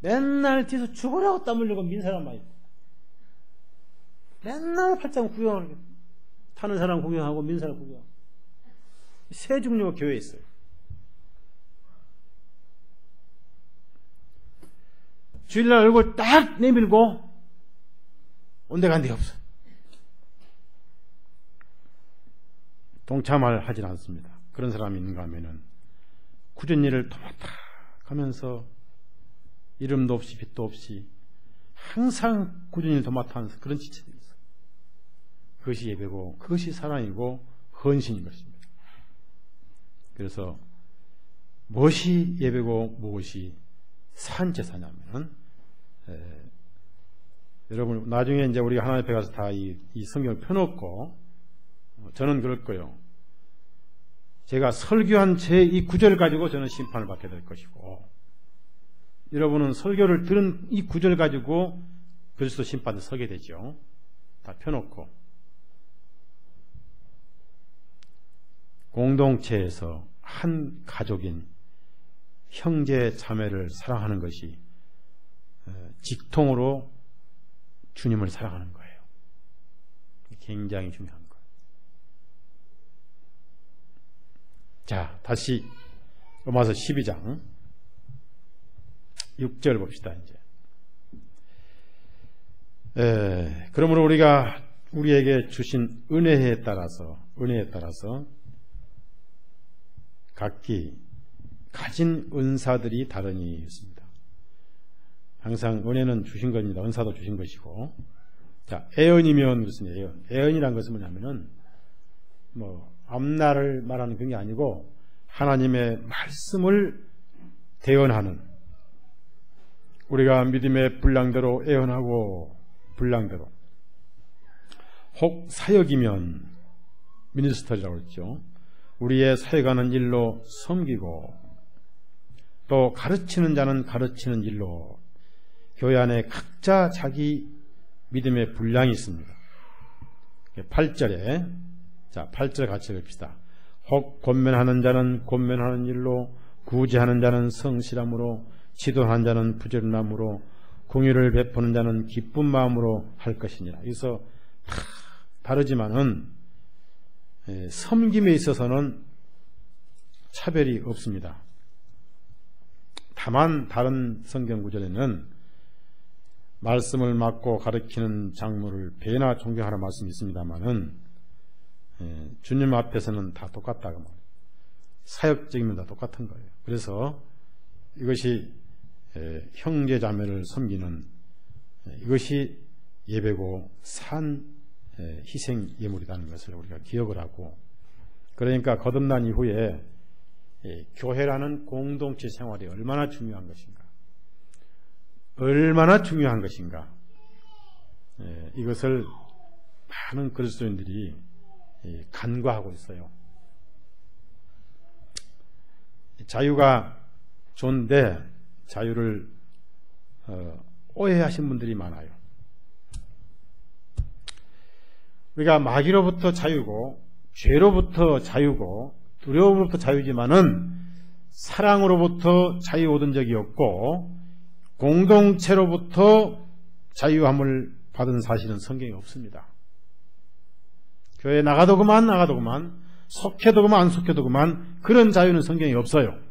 맨날 뒤에서 죽으라고 땀 흘리고 민 사람만 있고, 맨날 팔짱 구경하고 타는 사람 구경하고 민 사람 구경. 세중로 교회에 있어요. 주일날 얼굴 딱 내밀고 온데 간데 없어. 동참을 하진 않습니다. 그런 사람이 있는가 하면은 굳은 일을 도맡아 가면서 이름도 없이 빛도 없이 항상 굳은 일을 도맡아 하면서 그런 지체들이 있어요. 그것이 예배고 그것이 사랑이고 헌신인 것입니다. 그래서 무엇이 예배고 무엇이 산제사냐면은 여러분 나중에 이제 우리가 하나님 앞에 가서 다 이 성경을 펴놓고 저는 그럴 거예요. 제가 설교한 제 이 구절을 가지고 저는 심판을 받게 될 것이고 여러분은 설교를 들은 이 구절을 가지고 그리스도 심판에 서게 되죠. 다 펴놓고 공동체에서 한 가족인 형제 자매를 사랑하는 것이 직통으로 주님을 사랑하는 거예요. 굉장히 중요한 거예요. 자, 다시 로마서 12장 6절 봅시다. 이제 그러므로 우리가 우리에게 주신 은혜에 따라서 각기 가진 은사들이 다르니 있습니다. 항상 은혜는 주신 겁니다. 은사도 주신 것이고. 자, 애언이면 무슨 애언? 애언이란 것은 뭐냐면은 앞날을 말하는 그게 아니고 하나님의 말씀을 대언하는 우리가 믿음의 분량대로 애언하고 분량대로 혹 사역이면 미니스터리라고 했죠. 우리의 사역하는 일로 섬기고 또 가르치는 자는 가르치는 일로 교회 안에 각자 자기 믿음의 분량이 있습니다. 8절에 자 8절 같이 읽읍시다. 혹 권면하는 자는 권면하는 일로 구제하는 자는 성실함으로 지도하는 자는 부지런함으로 공의를 베푸는 자는 기쁜 마음으로 할 것이니라. 그래서 다 다르지만은 섬김에 있어서는 차별이 없습니다. 다만 다른 성경 구절에는 말씀을 맡고 가르치는 장로를 배나 존경하라는 말씀이 있습니다만은 주님 앞에서는 다 똑같다고 말해요. 사역적이면 다 똑같은 거예요. 그래서 이것이 형제 자매를 섬기는 이것이 예배고 산 희생 예물이라는 것을 우리가 기억을 하고 그러니까 거듭난 이후에 교회라는 공동체 생활이 얼마나 중요한 것인가 이것을 많은 그리스도인들이 간과하고 있어요. 자유가 좋은데 자유를 오해하신 분들이 많아요. 우리가 마귀로부터 자유고 죄로부터 자유고 두려움으로부터 자유지만은 사랑으로부터 자유 얻은 적이 없고 공동체로부터 자유함을 받은 사실은 성경에 없습니다. 교회에 나가도 그만 속해도 그만 안 속해도 그만 그런 자유는 성경에 없어요.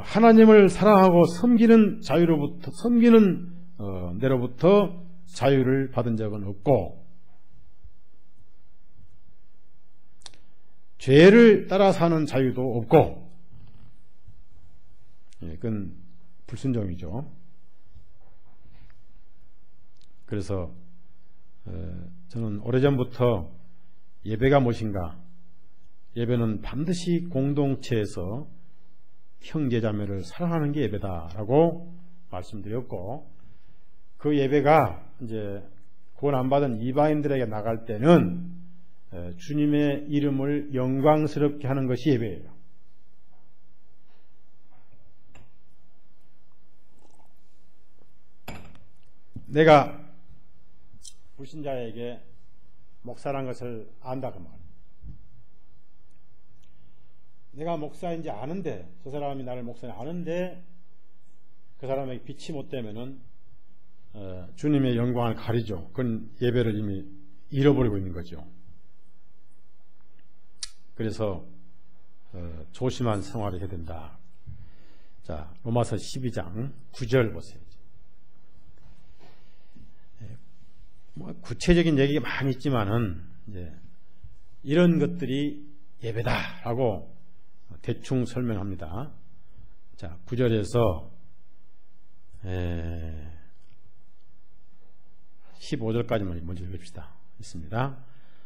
하나님을 사랑하고 섬기는 자유로부터 내로부터 자유를 받은 적은 없고 죄를 따라 사는 자유도 없고 그건 불순종이죠. 그래서 저는 오래전부터 예배가 무엇인가 예배는 반드시 공동체에서 형제자매를 사랑하는 게 예배다라고 말씀드렸고 그 예배가 이제 구원 안 받은 이방인들에게 나갈 때는 주님의 이름을 영광스럽게 하는 것이 예배예요. 내가 불신자에게 목사란 것을 안다 그 말이에요. 내가 목사인지 아는데 저 사람이 나를 목사인 아는데 그 사람에게 빛이 못 되면은 주님의 영광을 가리죠. 그건 예배를 이미 잃어버리고 있는 거죠. 그래서 조심한 생활을 해야 된다. 자, 로마서 12장 9절 보세요. 뭐 구체적인 얘기가 많이 있지만은 이제 이런 것들이 예배다라고 대충 설명합니다. 자, 9절에서 15절까지만 먼저 읽읍시다. 있습니다.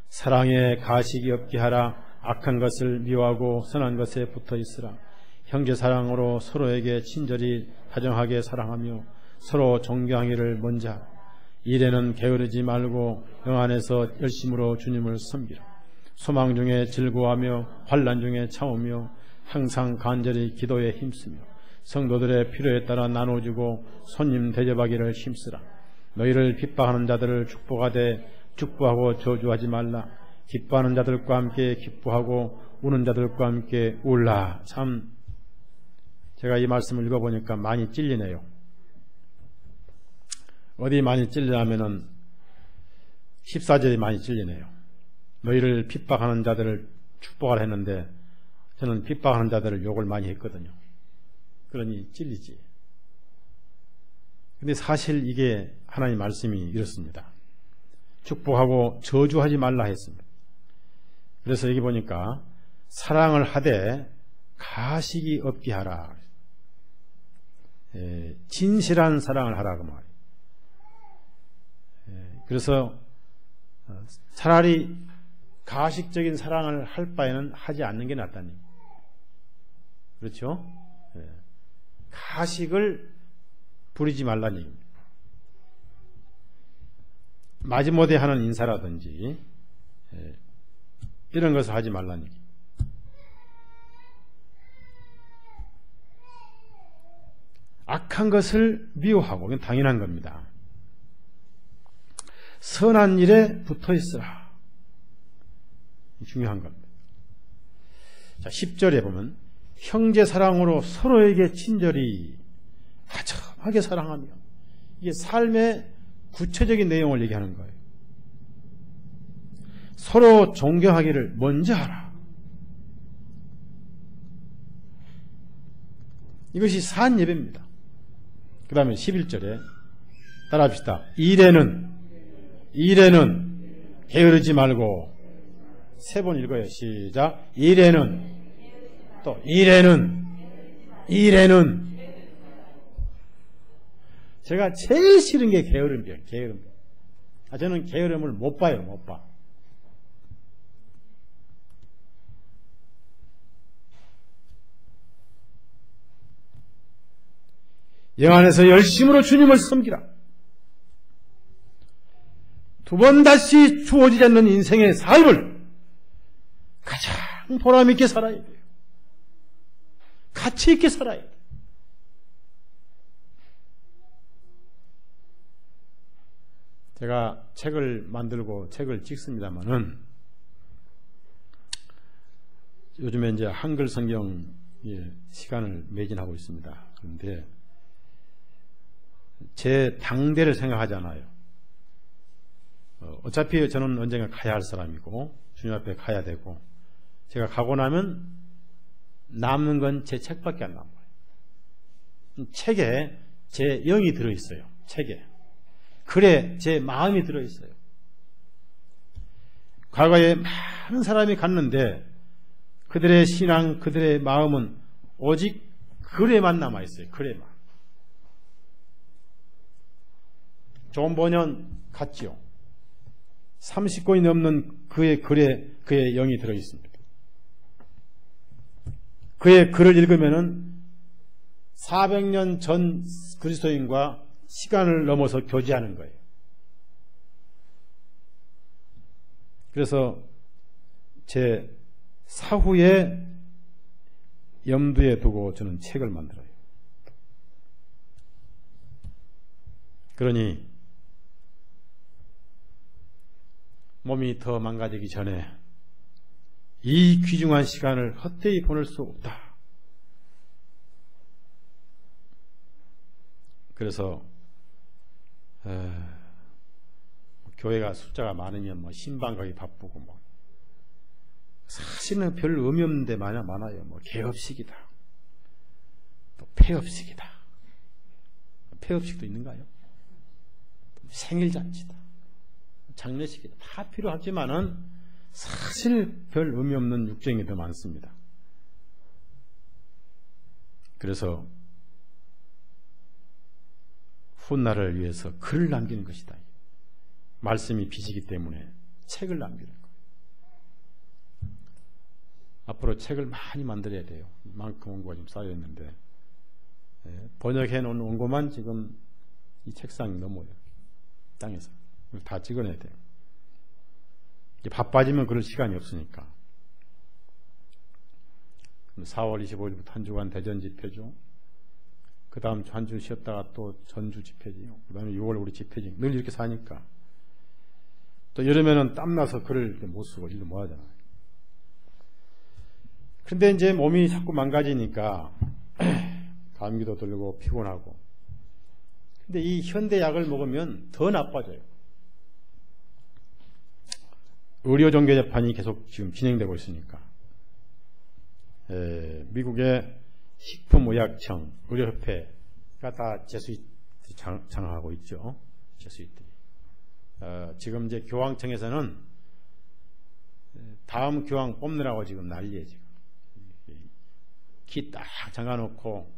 사랑에 가식이 없게 하라. 악한 것을 미워하고 선한 것에 붙어 있으라. 형제 사랑으로 서로에게 친절히 다정하게 사랑하며 서로 존경하기를 먼저 하라. 일에는 게으르지 말고 영 안에서 열심으로 주님을 섬기라. 소망 중에 즐거워하며 환난 중에 참으며 항상 간절히 기도에 힘쓰며 성도들의 필요에 따라 나눠주고 손님 대접하기를 힘쓰라. 너희를 핍박하는 자들을 축복하고 저주하지 말라. 기뻐하는 자들과 함께 기뻐하고 우는 자들과 함께 울라. 참 제가 이 말씀을 읽어보니까 많이 찔리네요. 어디 많이 찔리냐면은 14절이 많이 찔리네요. 너희를 핍박하는 자들을 축복하라 했는데 저는 핍박하는 자들을 욕을 많이 했거든요. 그러니 찔리지. 근데 사실 이게 하나님 말씀이 이렇습니다. 축복하고 저주하지 말라 했습니다. 그래서 여기 보니까 사랑을 하되 가식이 없게 하라. 진실한 사랑을 하라 그 말이에요. 그래서 차라리 가식적인 사랑을 할 바에는 하지 않는 게 낫다는 얘기예요. 그렇죠? 가식을 부리지 말라는 얘기입니다. 마지못해 하는 인사라든지 이런 것을 하지 말라는 얘기예요. 악한 것을 미워하고 이건 당연한 겁니다. 선한 일에 붙어 있으라. 중요한 겁니다. 자, 10절에 보면 형제 사랑으로 서로에게 친절히 다정하게 사랑하며 이게 삶의 구체적인 내용을 얘기하는 거예요. 서로 존경하기를 먼저 하라. 이것이 산 예배입니다. 그 다음에 11절에 따라합시다. 일에는 게으르지 말고 세 번 읽어요. 시작. 일에는 또 일에는 제가 제일 싫은 게 게으름이에요. 게으름. 저는 게으름을 못 봐요. 못 봐. 영 안에서 열심으로 주님을 섬기라. 두 번 다시 주어지지 않는 인생의 삶을 가장 보람 있게 살아야 돼요. 가치 있게 살아야 돼요. 제가 책을 만들고 책을 찍습니다만은 요즘에 이제 한글 성경 시간을 매진하고 있습니다. 그런데 제 당대를 생각하잖아요. 어차피 저는 언젠가 가야 할 사람이고 주님 앞에 가야 되고 제가 가고 나면 남는 건 제 책밖에 안 남아요. 책에 제 영이 들어있어요. 책에. 글에 제 마음이 들어있어요. 과거에 많은 사람이 갔는데 그들의 신앙, 그들의 마음은 오직 글에만 남아있어요. 글에만. 존 버년 갔지요. 30권이 넘는 그의 글에 그의 영이 들어있습니다. 그의 글을 읽으면은 400년 전 그리스도인과 시간을 넘어서 교제하는 거예요. 그래서 제 사후에 염두에 두고 저는 책을 만들어요. 그러니 몸이 더 망가지기 전에 이 귀중한 시간을 헛되이 보낼 수 없다. 교회가 숫자가 많으면 뭐 신방 가기 바쁘고 뭐 사실은 별 의미 없는데 많아요. 뭐 개업식이다, 또 폐업식이다. 폐업식도 있는가요? 생일잔치다, 장례식이다. 다 필요하지만은 사실 별 의미 없는 육정이 더 많습니다. 그래서 훗날을 위해서 글을 남기는 것이다. 말씀이 빛이기 때문에 책을 남기는 거예요. 앞으로 책을 많이 만들어야 돼요. 이만큼 원고가 좀 쌓여 있는데 번역해 놓은 원고만 지금 이 책상이 넘어요. 땅에서 다 찍어내야 돼요. 바빠지면 그럴 시간이 없으니까. 4월 25일부터 한 주간 대전 집회죠. 그 다음 한 주 쉬었다가 또 전주 집회지요. 그 다음에 6월 우리 집회지. 늘 이렇게 사니까. 또 여름에는 땀나서 글을 못 쓰고 일도 못 하잖아요. 근데 이제 몸이 자꾸 망가지니까 감기도 들고 피곤하고. 근데 이 현대약을 먹으면 더 나빠져요. 의료종교재판이 계속 지금 진행되고 있으니까. 미국의 식품의약청, 의료협회가 다 제수이트 장악하고 있죠. 제수이트들이. 지금 이제 교황청에서는 다음 교황 뽑느라고 지금 난리예요. 지금. 키 딱 잠가놓고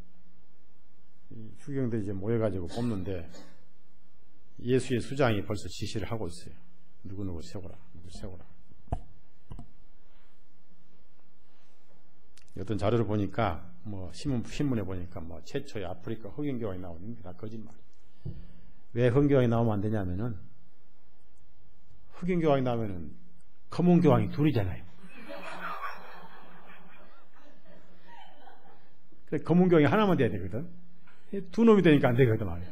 후경들이 이제 모여가지고 뽑는데 예수의 수장이 벌써 지시를 하고 있어요. 누구누구 세워라, 누구 세워라. 어떤 자료를 보니까 뭐 신문에 보니까 뭐 최초의 아프리카 흑인교황이 나오는데 다 거짓말. 왜 흑인교황이 나오면 안 되냐면은 흑인교황이 나오면은 검은교황이 둘이잖아요. 검은교황이 하나만 돼야 되거든. 두 놈이 되니까 안 되거든 말이야.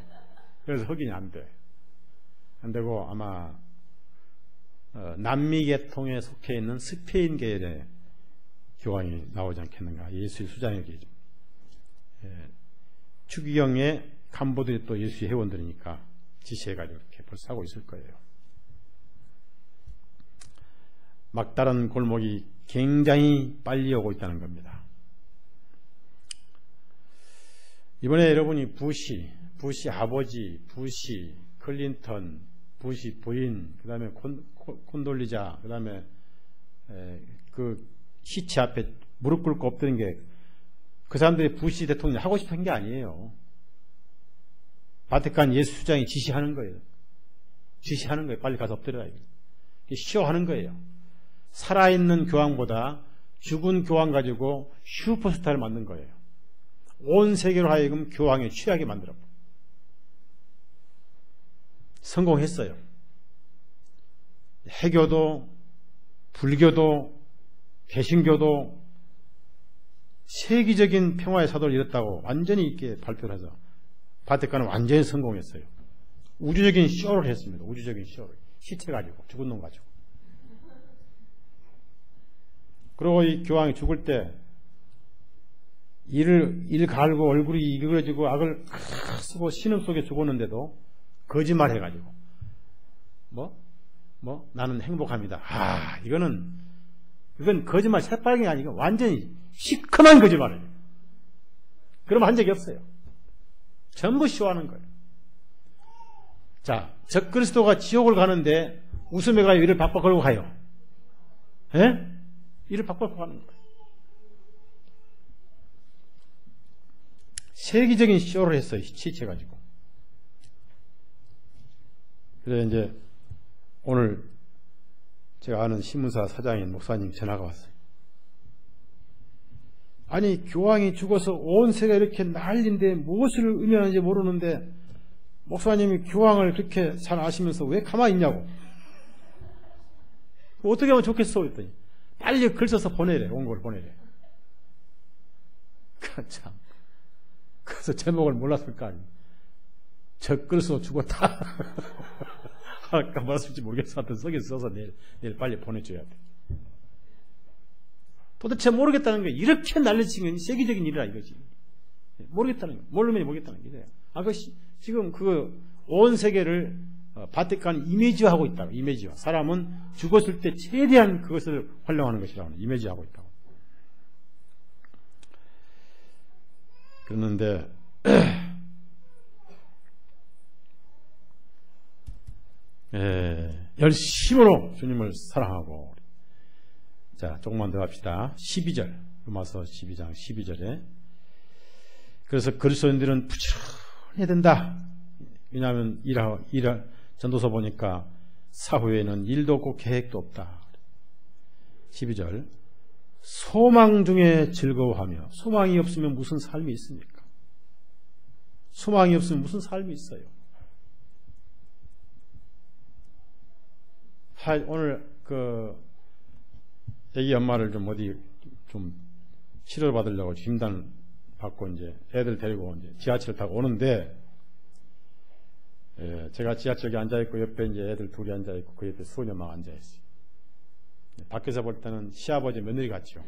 그래서 흑인이 안 돼. 안 되고 아마 남미 계통에 속해 있는 스페인 계열의 교황이 나오지 않겠는가. 예수의 수장에게 추기경의 간부들이 또 예수의 회원들이니까 지시해가지고 이렇게 벌써 하고 있을 거예요. 막다른 골목이 굉장히 빨리 오고 있다는 겁니다. 이번에 여러분이 부시 아버지, 부시, 클린턴, 부시 부인, 그 다음에 콘돌리자, 그 다음에 그 시체 앞에 무릎 꿇고 엎드린 게 그 사람들이 부시 대통령이 하고 싶은 게 아니에요. 바티칸 예수 수장이 지시하는 거예요. 지시하는 거예요. 빨리 가서 엎드려라. 쇼하는 거예요. 살아있는 교황보다 죽은 교황 가지고 슈퍼스타를 만든 거예요. 온 세계로 하여금 교황에 취하게 만들었고 성공했어요. 해교도 불교도 개신교도 세계적인 평화의 사도를 이뤘다고 완전히 있게 발표를 해서 바티칸은 완전히 성공했어요. 우주적인 쇼를 했습니다. 우주적인 쇼를. 시체 가지고 죽은 놈 가지고. 그리고 이 교황이 죽을 때 이를 갈고 얼굴이 이그러지고 악을 쓰고 신음 속에 죽었는데도 거짓말 해가지고 나는 행복합니다. 이건 거짓말 새빨갱이 아니고 완전히 시커먼 거짓말이에요. 그럼 한 적이 없어요. 전부 쇼하는 거예요. 자, 적그리스도가 지옥을 가는데 웃음에 가요? 이를 박박 걸고 가요? 예? 이를 박박 걸고 가는 거예요. 세계적인 쇼를 했어요. 시체가지고. 그래서 이제 오늘 제가 아는 신문사 사장인 목사님 전화가 왔어요. 아니 교황이 죽어서 온 세계가 이렇게 난리인데 무엇을 의미하는지 모르는데 목사님이 교황을 그렇게 잘 아시면서 왜 가만히 있냐고. 어떻게 하면 좋겠어 했더니 빨리 글 써서 보내래. 온 걸 보내래. 참. 그래서 제목을 몰랐을 거 아니에요. 적글서 죽었다. 아까 말씀인지 모르겠어. 하여튼 속에 써서 내일 빨리 보내줘야 돼. 도대체 모르겠다는 게 이렇게 난리치는 건 세계적인 일이라 이거지. 모르겠다는 거. 모르면 모르겠다는 게 이래요. 지금 온 세계를 바티칸 이미지화하고 있다고. 이미지화. 사람은 죽었을 때 최대한 그것을 활용하는 것이라고. 이미지하고 있다고. 그런데 열심으로 주님을 사랑하고. 자, 조금만 더 합시다. 12절. 로마서 12장 12절에. 그래서 그리스도인들은 부지런해야 된다. 왜냐하면 전도서 보니까 사후에는 일도 없고 계획도 없다. 12절. 소망 중에 즐거워하며. 소망이 없으면 무슨 삶이 있습니까? 소망이 없으면 무슨 삶이 있어요? 오늘 애기 엄마를 좀 어디 좀 치료받으려고 진단 받고 이제 애들 데리고 이제 지하철 타고 오는데, 제가 지하철에 앉아 있고 옆에 이제 애들 둘이 앉아 있고 그 옆에 소녀만 앉아 있어요. 밖에서 볼 때는 시아버지 며느리 같죠.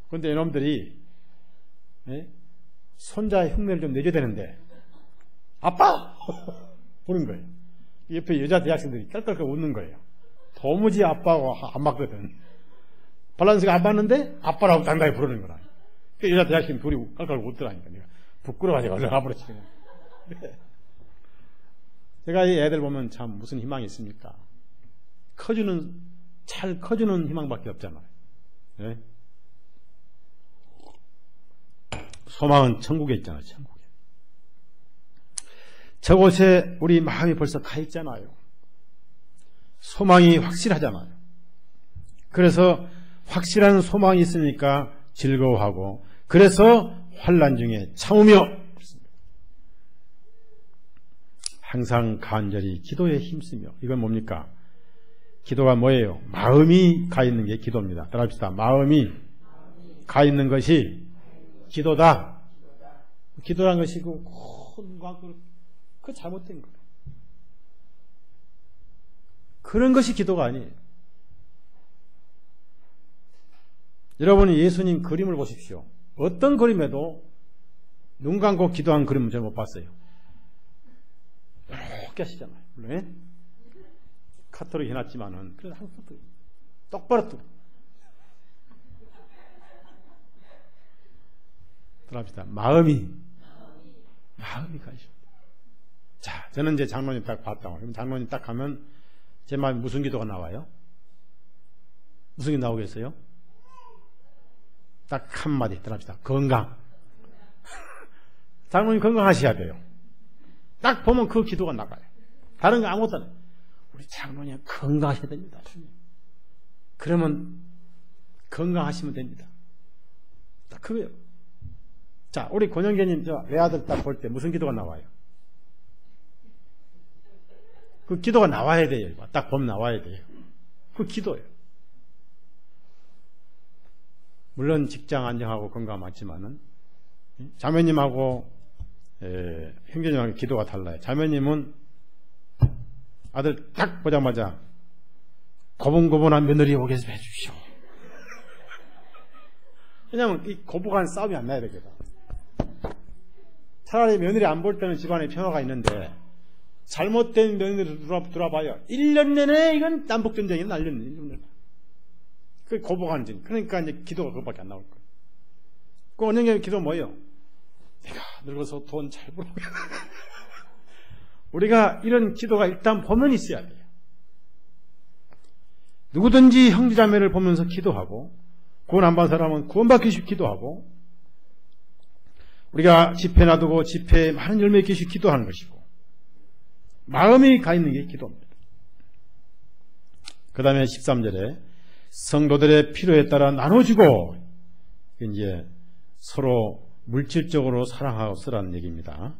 그런데 이놈들이 손자의 흉내를 좀 내줘야 되는데 아빠! 보는 거예요. 옆에 여자 대학생들이 깔깔깔 웃는 거예요. 도무지 아빠하고 안 맞거든. 밸런스가 안 맞는데 아빠라고 당당히 부르는 거라. 여자 대학생 둘이 깔깔 웃더라니까. 내가 부끄러워가지고 얼른 와버렸지. 제가 이 애들 보면 참 무슨 희망이 있습니까? 잘 커주는 희망밖에 없잖아요. 네? 소망은 천국에 있잖아요. 천국에. 저곳에 우리 마음이 벌써 가 있잖아요. 소망이 확실하잖아요. 그래서 확실한 소망이 있으니까 즐거워하고, 그래서 환난 중에 참으며 항상 간절히 기도에 힘쓰며. 이건 뭡니까? 기도가 뭐예요? 마음이 가 있는 게 기도입니다. 따라합시다. 마음이 가 있는 것이 기도다. 기도란 것이 그 잘못된 거예요. 그런 것이 기도가 아니에요. 여러분이 예수님 그림을 보십시오. 어떤 그림에도 눈 감고 기도한 그림은 제가 못 봤어요. 이렇게 하시잖아요. 물론 카토릭 해놨지만은 그래도 항상 똑바로 뜨고. 들어갑시다. 마음이 가시오. 자, 저는 이제 장로님 딱 봤다고. 그럼 장로님 딱 가면 제 마음에 무슨 기도가 나와요? 무슨 기도 나오겠어요? 딱 한마디 들어갑시다. 건강. 장로님 건강하셔야 돼요. 딱 보면 그 기도가 나가요. 다른 거 아무것도 안 해요. 우리 장로님 건강하셔야 됩니다. 그러면 건강하시면 됩니다. 딱 그거예요. 자, 우리 권영계님 저 외아들 딱 볼 때 무슨 기도가 나와요? 그 기도가 나와야 돼요. 딱 보면 나와야 돼요. 그 기도예요. 물론 직장 안정하고 건강 많지만은 자매님하고 형제님하고 기도가 달라요. 자매님은 아들 딱 보자마자 고분고분한 며느리 오게 해주시오. 왜냐면 이 고부간 싸움이 안 나야 되거든. 차라리 며느리 안 볼 때는 집안에 평화가 있는데 잘못된 며느리를 들어봐요. 1년 내내 이건 남북전쟁이 날렸네. 그 고부간진. 그러니까 이제 기도가 그것밖에 안 나올 거예요. 그 언영의 기도 뭐예요? 내가 늙어서 돈 잘 벌어. 우리가 이런 기도가 일단 보면 있어야 돼요. 누구든지 형제자매를 보면서 기도하고, 구원 안 받은 사람은 구원받기 위해 기도하고, 우리가 집회 놔두고 집회에 많은 열매 있기 위해 기도하는 것이고, 마음이 가 있는 게 기도입니다. 그 다음에 13절에 성도들의 필요에 따라 나눠주고, 이제 서로 물질적으로 사랑하고 쓰라는 얘기입니다.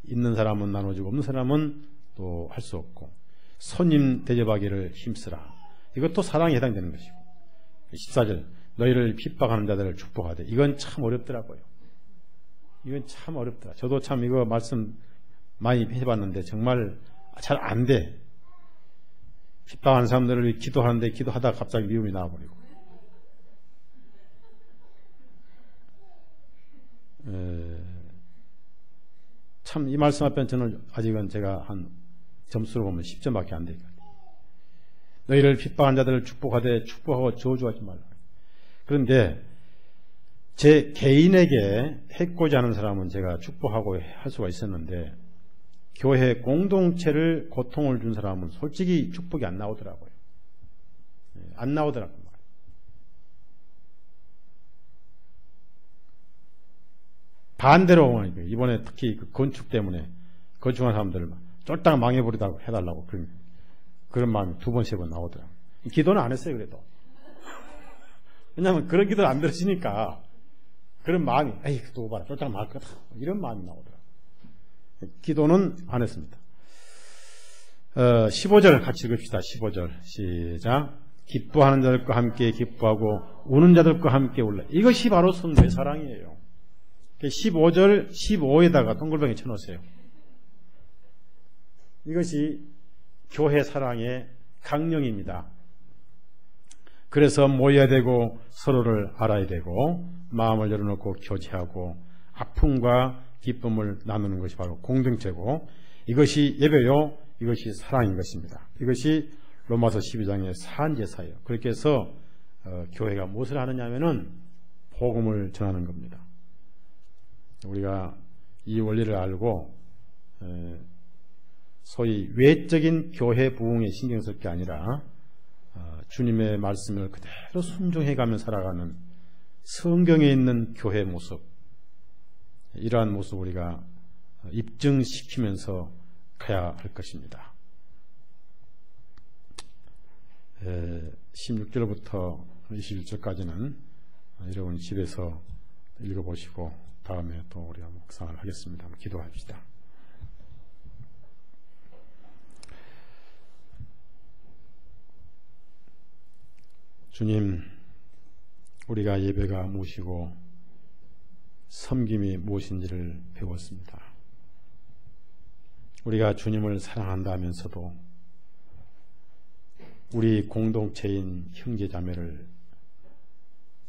있는 사람은 나눠주고 없는 사람은 또 할 수 없고, 손님 대접하기를 힘쓰라. 이것도 사랑에 해당되는 것이고, 14절 너희를 핍박하는 자들을 축복하되. 이건 참 어렵더라고요. 이건 참 어렵더라. 저도 참 이거 말씀 많이 해봤는데 정말 잘 안 돼. 핍박하는 사람들을 기도하는데 기도하다가 갑자기 미움이 나와버리고. 참 이 말씀 앞에는 저는 아직은 제가 한 점수로 보면 10점밖에 안 되거든요. 너희를 핍박한 자들을 축복하되 축복하고 저주하지 말라. 그런데 제 개인에게 해코지 하는 사람은 제가 축복하고 할 수가 있었는데 교회 공동체를 고통을 준 사람은 솔직히 축복이 안 나오더라고요. 안 나오더라고요. 반대로 이번에 특히 그 건축 때문에 건축한 사람들 쫄딱 망해버리다고 해달라고 그런 마음이 2번, 3번 나오더라고요. 기도는 안 했어요. 그래도 왜냐하면 그런 기도를 안 들으시니까 그런 마음이 에이 또 봐라 쫄딱 망할 거다 이런 마음이 나오더라고요. 기도는 안 했습니다. 15절 같이 읽읍시다. 15절 시작. 기뻐하는 자들과 함께 기뻐하고 우는 자들과 함께 울라. 이것이 바로 성도의 사랑이에요. 15절 15에다가 동글뱅이 쳐놓으세요. 이것이 교회 사랑의 강령입니다. 그래서 모여야 되고 서로를 알아야 되고 마음을 열어놓고 교제하고 아픔과 기쁨을 나누는 것이 바로 공동체고 이것이 예배요 이것이 사랑인 것입니다. 이것이 로마서 12장의 사안제사예요. 그렇게 해서 교회가 무엇을 하느냐 하면은 복음을 전하는 겁니다. 우리가 이 원리를 알고 소위 외적인 교회 부흥에 신경 쓸 게 아니라 주님의 말씀을 그대로 순종해가며 살아가는 성경에 있는 교회 모습, 이러한 모습 우리가 입증시키면서 가야 할 것입니다. 16절부터 21절까지는 여러분 집에서 읽어보시고 다음에 또 우리가 묵상을 하겠습니다. 기도합시다. 주님, 우리가 예배가 무엇이고 섬김이 무엇인지를 배웠습니다. 우리가 주님을 사랑한다 하면서도 우리 공동체인 형제자매를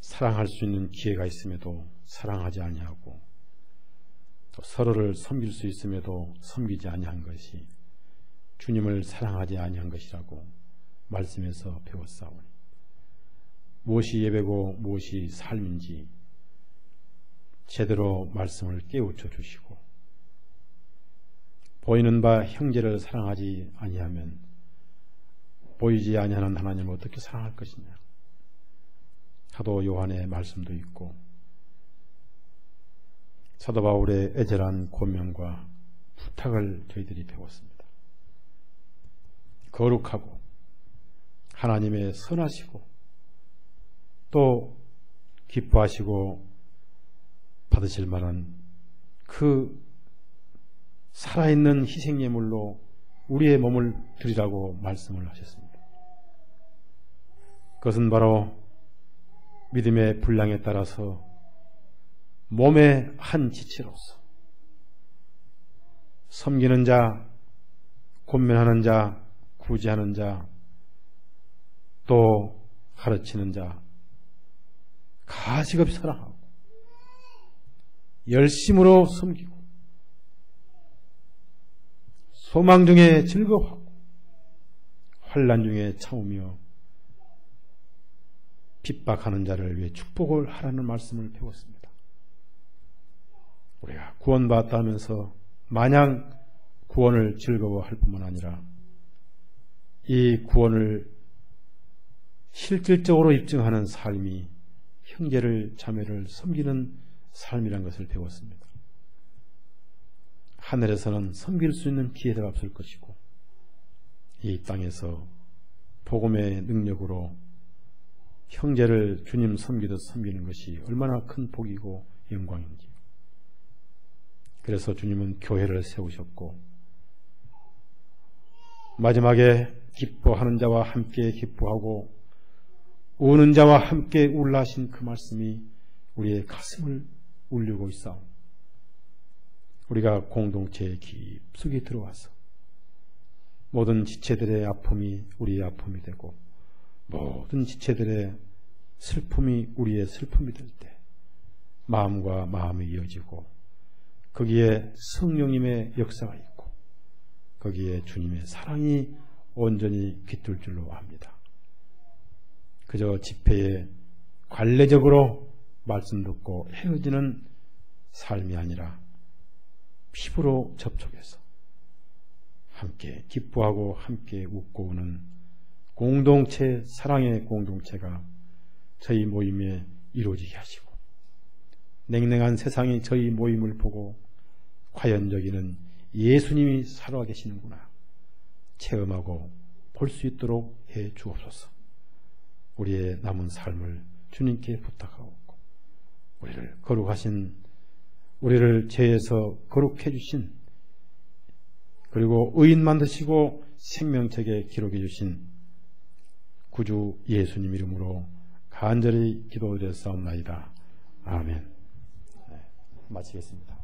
사랑할 수 있는 기회가 있음에도 사랑하지 아니하고 또 서로를 섬길 수 있음에도 섬기지 아니한 것이 주님을 사랑하지 아니한 것이라고 말씀에서 배웠사오니 무엇이 예배고 무엇이 삶인지 제대로 말씀을 깨우쳐 주시고 보이는 바 형제를 사랑하지 아니하면 보이지 아니하는 하나님을 어떻게 사랑할 것이냐. 사도 요한의 말씀도 있고 사도 바울의 애절한 권면과 부탁을 저희들이 배웠습니다. 거룩하고 하나님의 선하시고 또 기뻐하시고 받으실 만한 그 살아있는 희생예물로 우리의 몸을 드리라고 말씀을 하셨습니다. 그것은 바로 믿음의 분량에 따라서 몸의 한 지체로서 섬기는 자, 권면하는 자, 구제하는 자, 또 가르치는 자 가시급히 사랑하고 열심으로 섬기고 소망 중에 즐거워하고 환난 중에 참으며 핍박하는 자를 위해 축복을 하라는 말씀을 배웠습니다. 우리가 구원받았다 하면서 마냥 구원을 즐거워할 뿐만 아니라 이 구원을 실질적으로 입증하는 삶이 형제를 자매를 섬기는 삶이란 것을 배웠습니다. 하늘에서는 섬길 수 있는 기회가 없을 것이고 이 땅에서 복음의 능력으로 형제를 주님 섬기듯 섬기는 것이 얼마나 큰 복이고 영광인지. 그래서 주님은 교회를 세우셨고 마지막에 기뻐하는 자와 함께 기뻐하고 우는 자와 함께 울라 하신 그 말씀이 우리의 가슴을 울리고 있사오니 우리가 공동체의 깊숙이 들어와서 모든 지체들의 아픔이 우리의 아픔이 되고 모든 지체들의 슬픔이 우리의 슬픔이 될 때 마음과 마음이 이어지고 거기에 성령님의 역사가 있고 거기에 주님의 사랑이 온전히 깃들 줄로 압니다. 그저 집회에 관례적으로 말씀 듣고 헤어지는 삶이 아니라 피부로 접촉해서 함께 기뻐하고 함께 웃고 우는 공동체, 사랑의 공동체가 저희 모임에 이루어지게 하시고, 냉랭한 세상이 저희 모임을 보고 과연 여기는 예수님이 살아 계시는구나 체험하고 볼 수 있도록 해 주옵소서. 우리의 남은 삶을 주님께 부탁하고, 우리를 죄에서 거룩해 주신, 그리고 의인 만드시고 생명책에 기록해 주신 구주 예수님 이름으로 간절히 기도드렸사옵나이다. 아멘. 네, 마치겠습니다.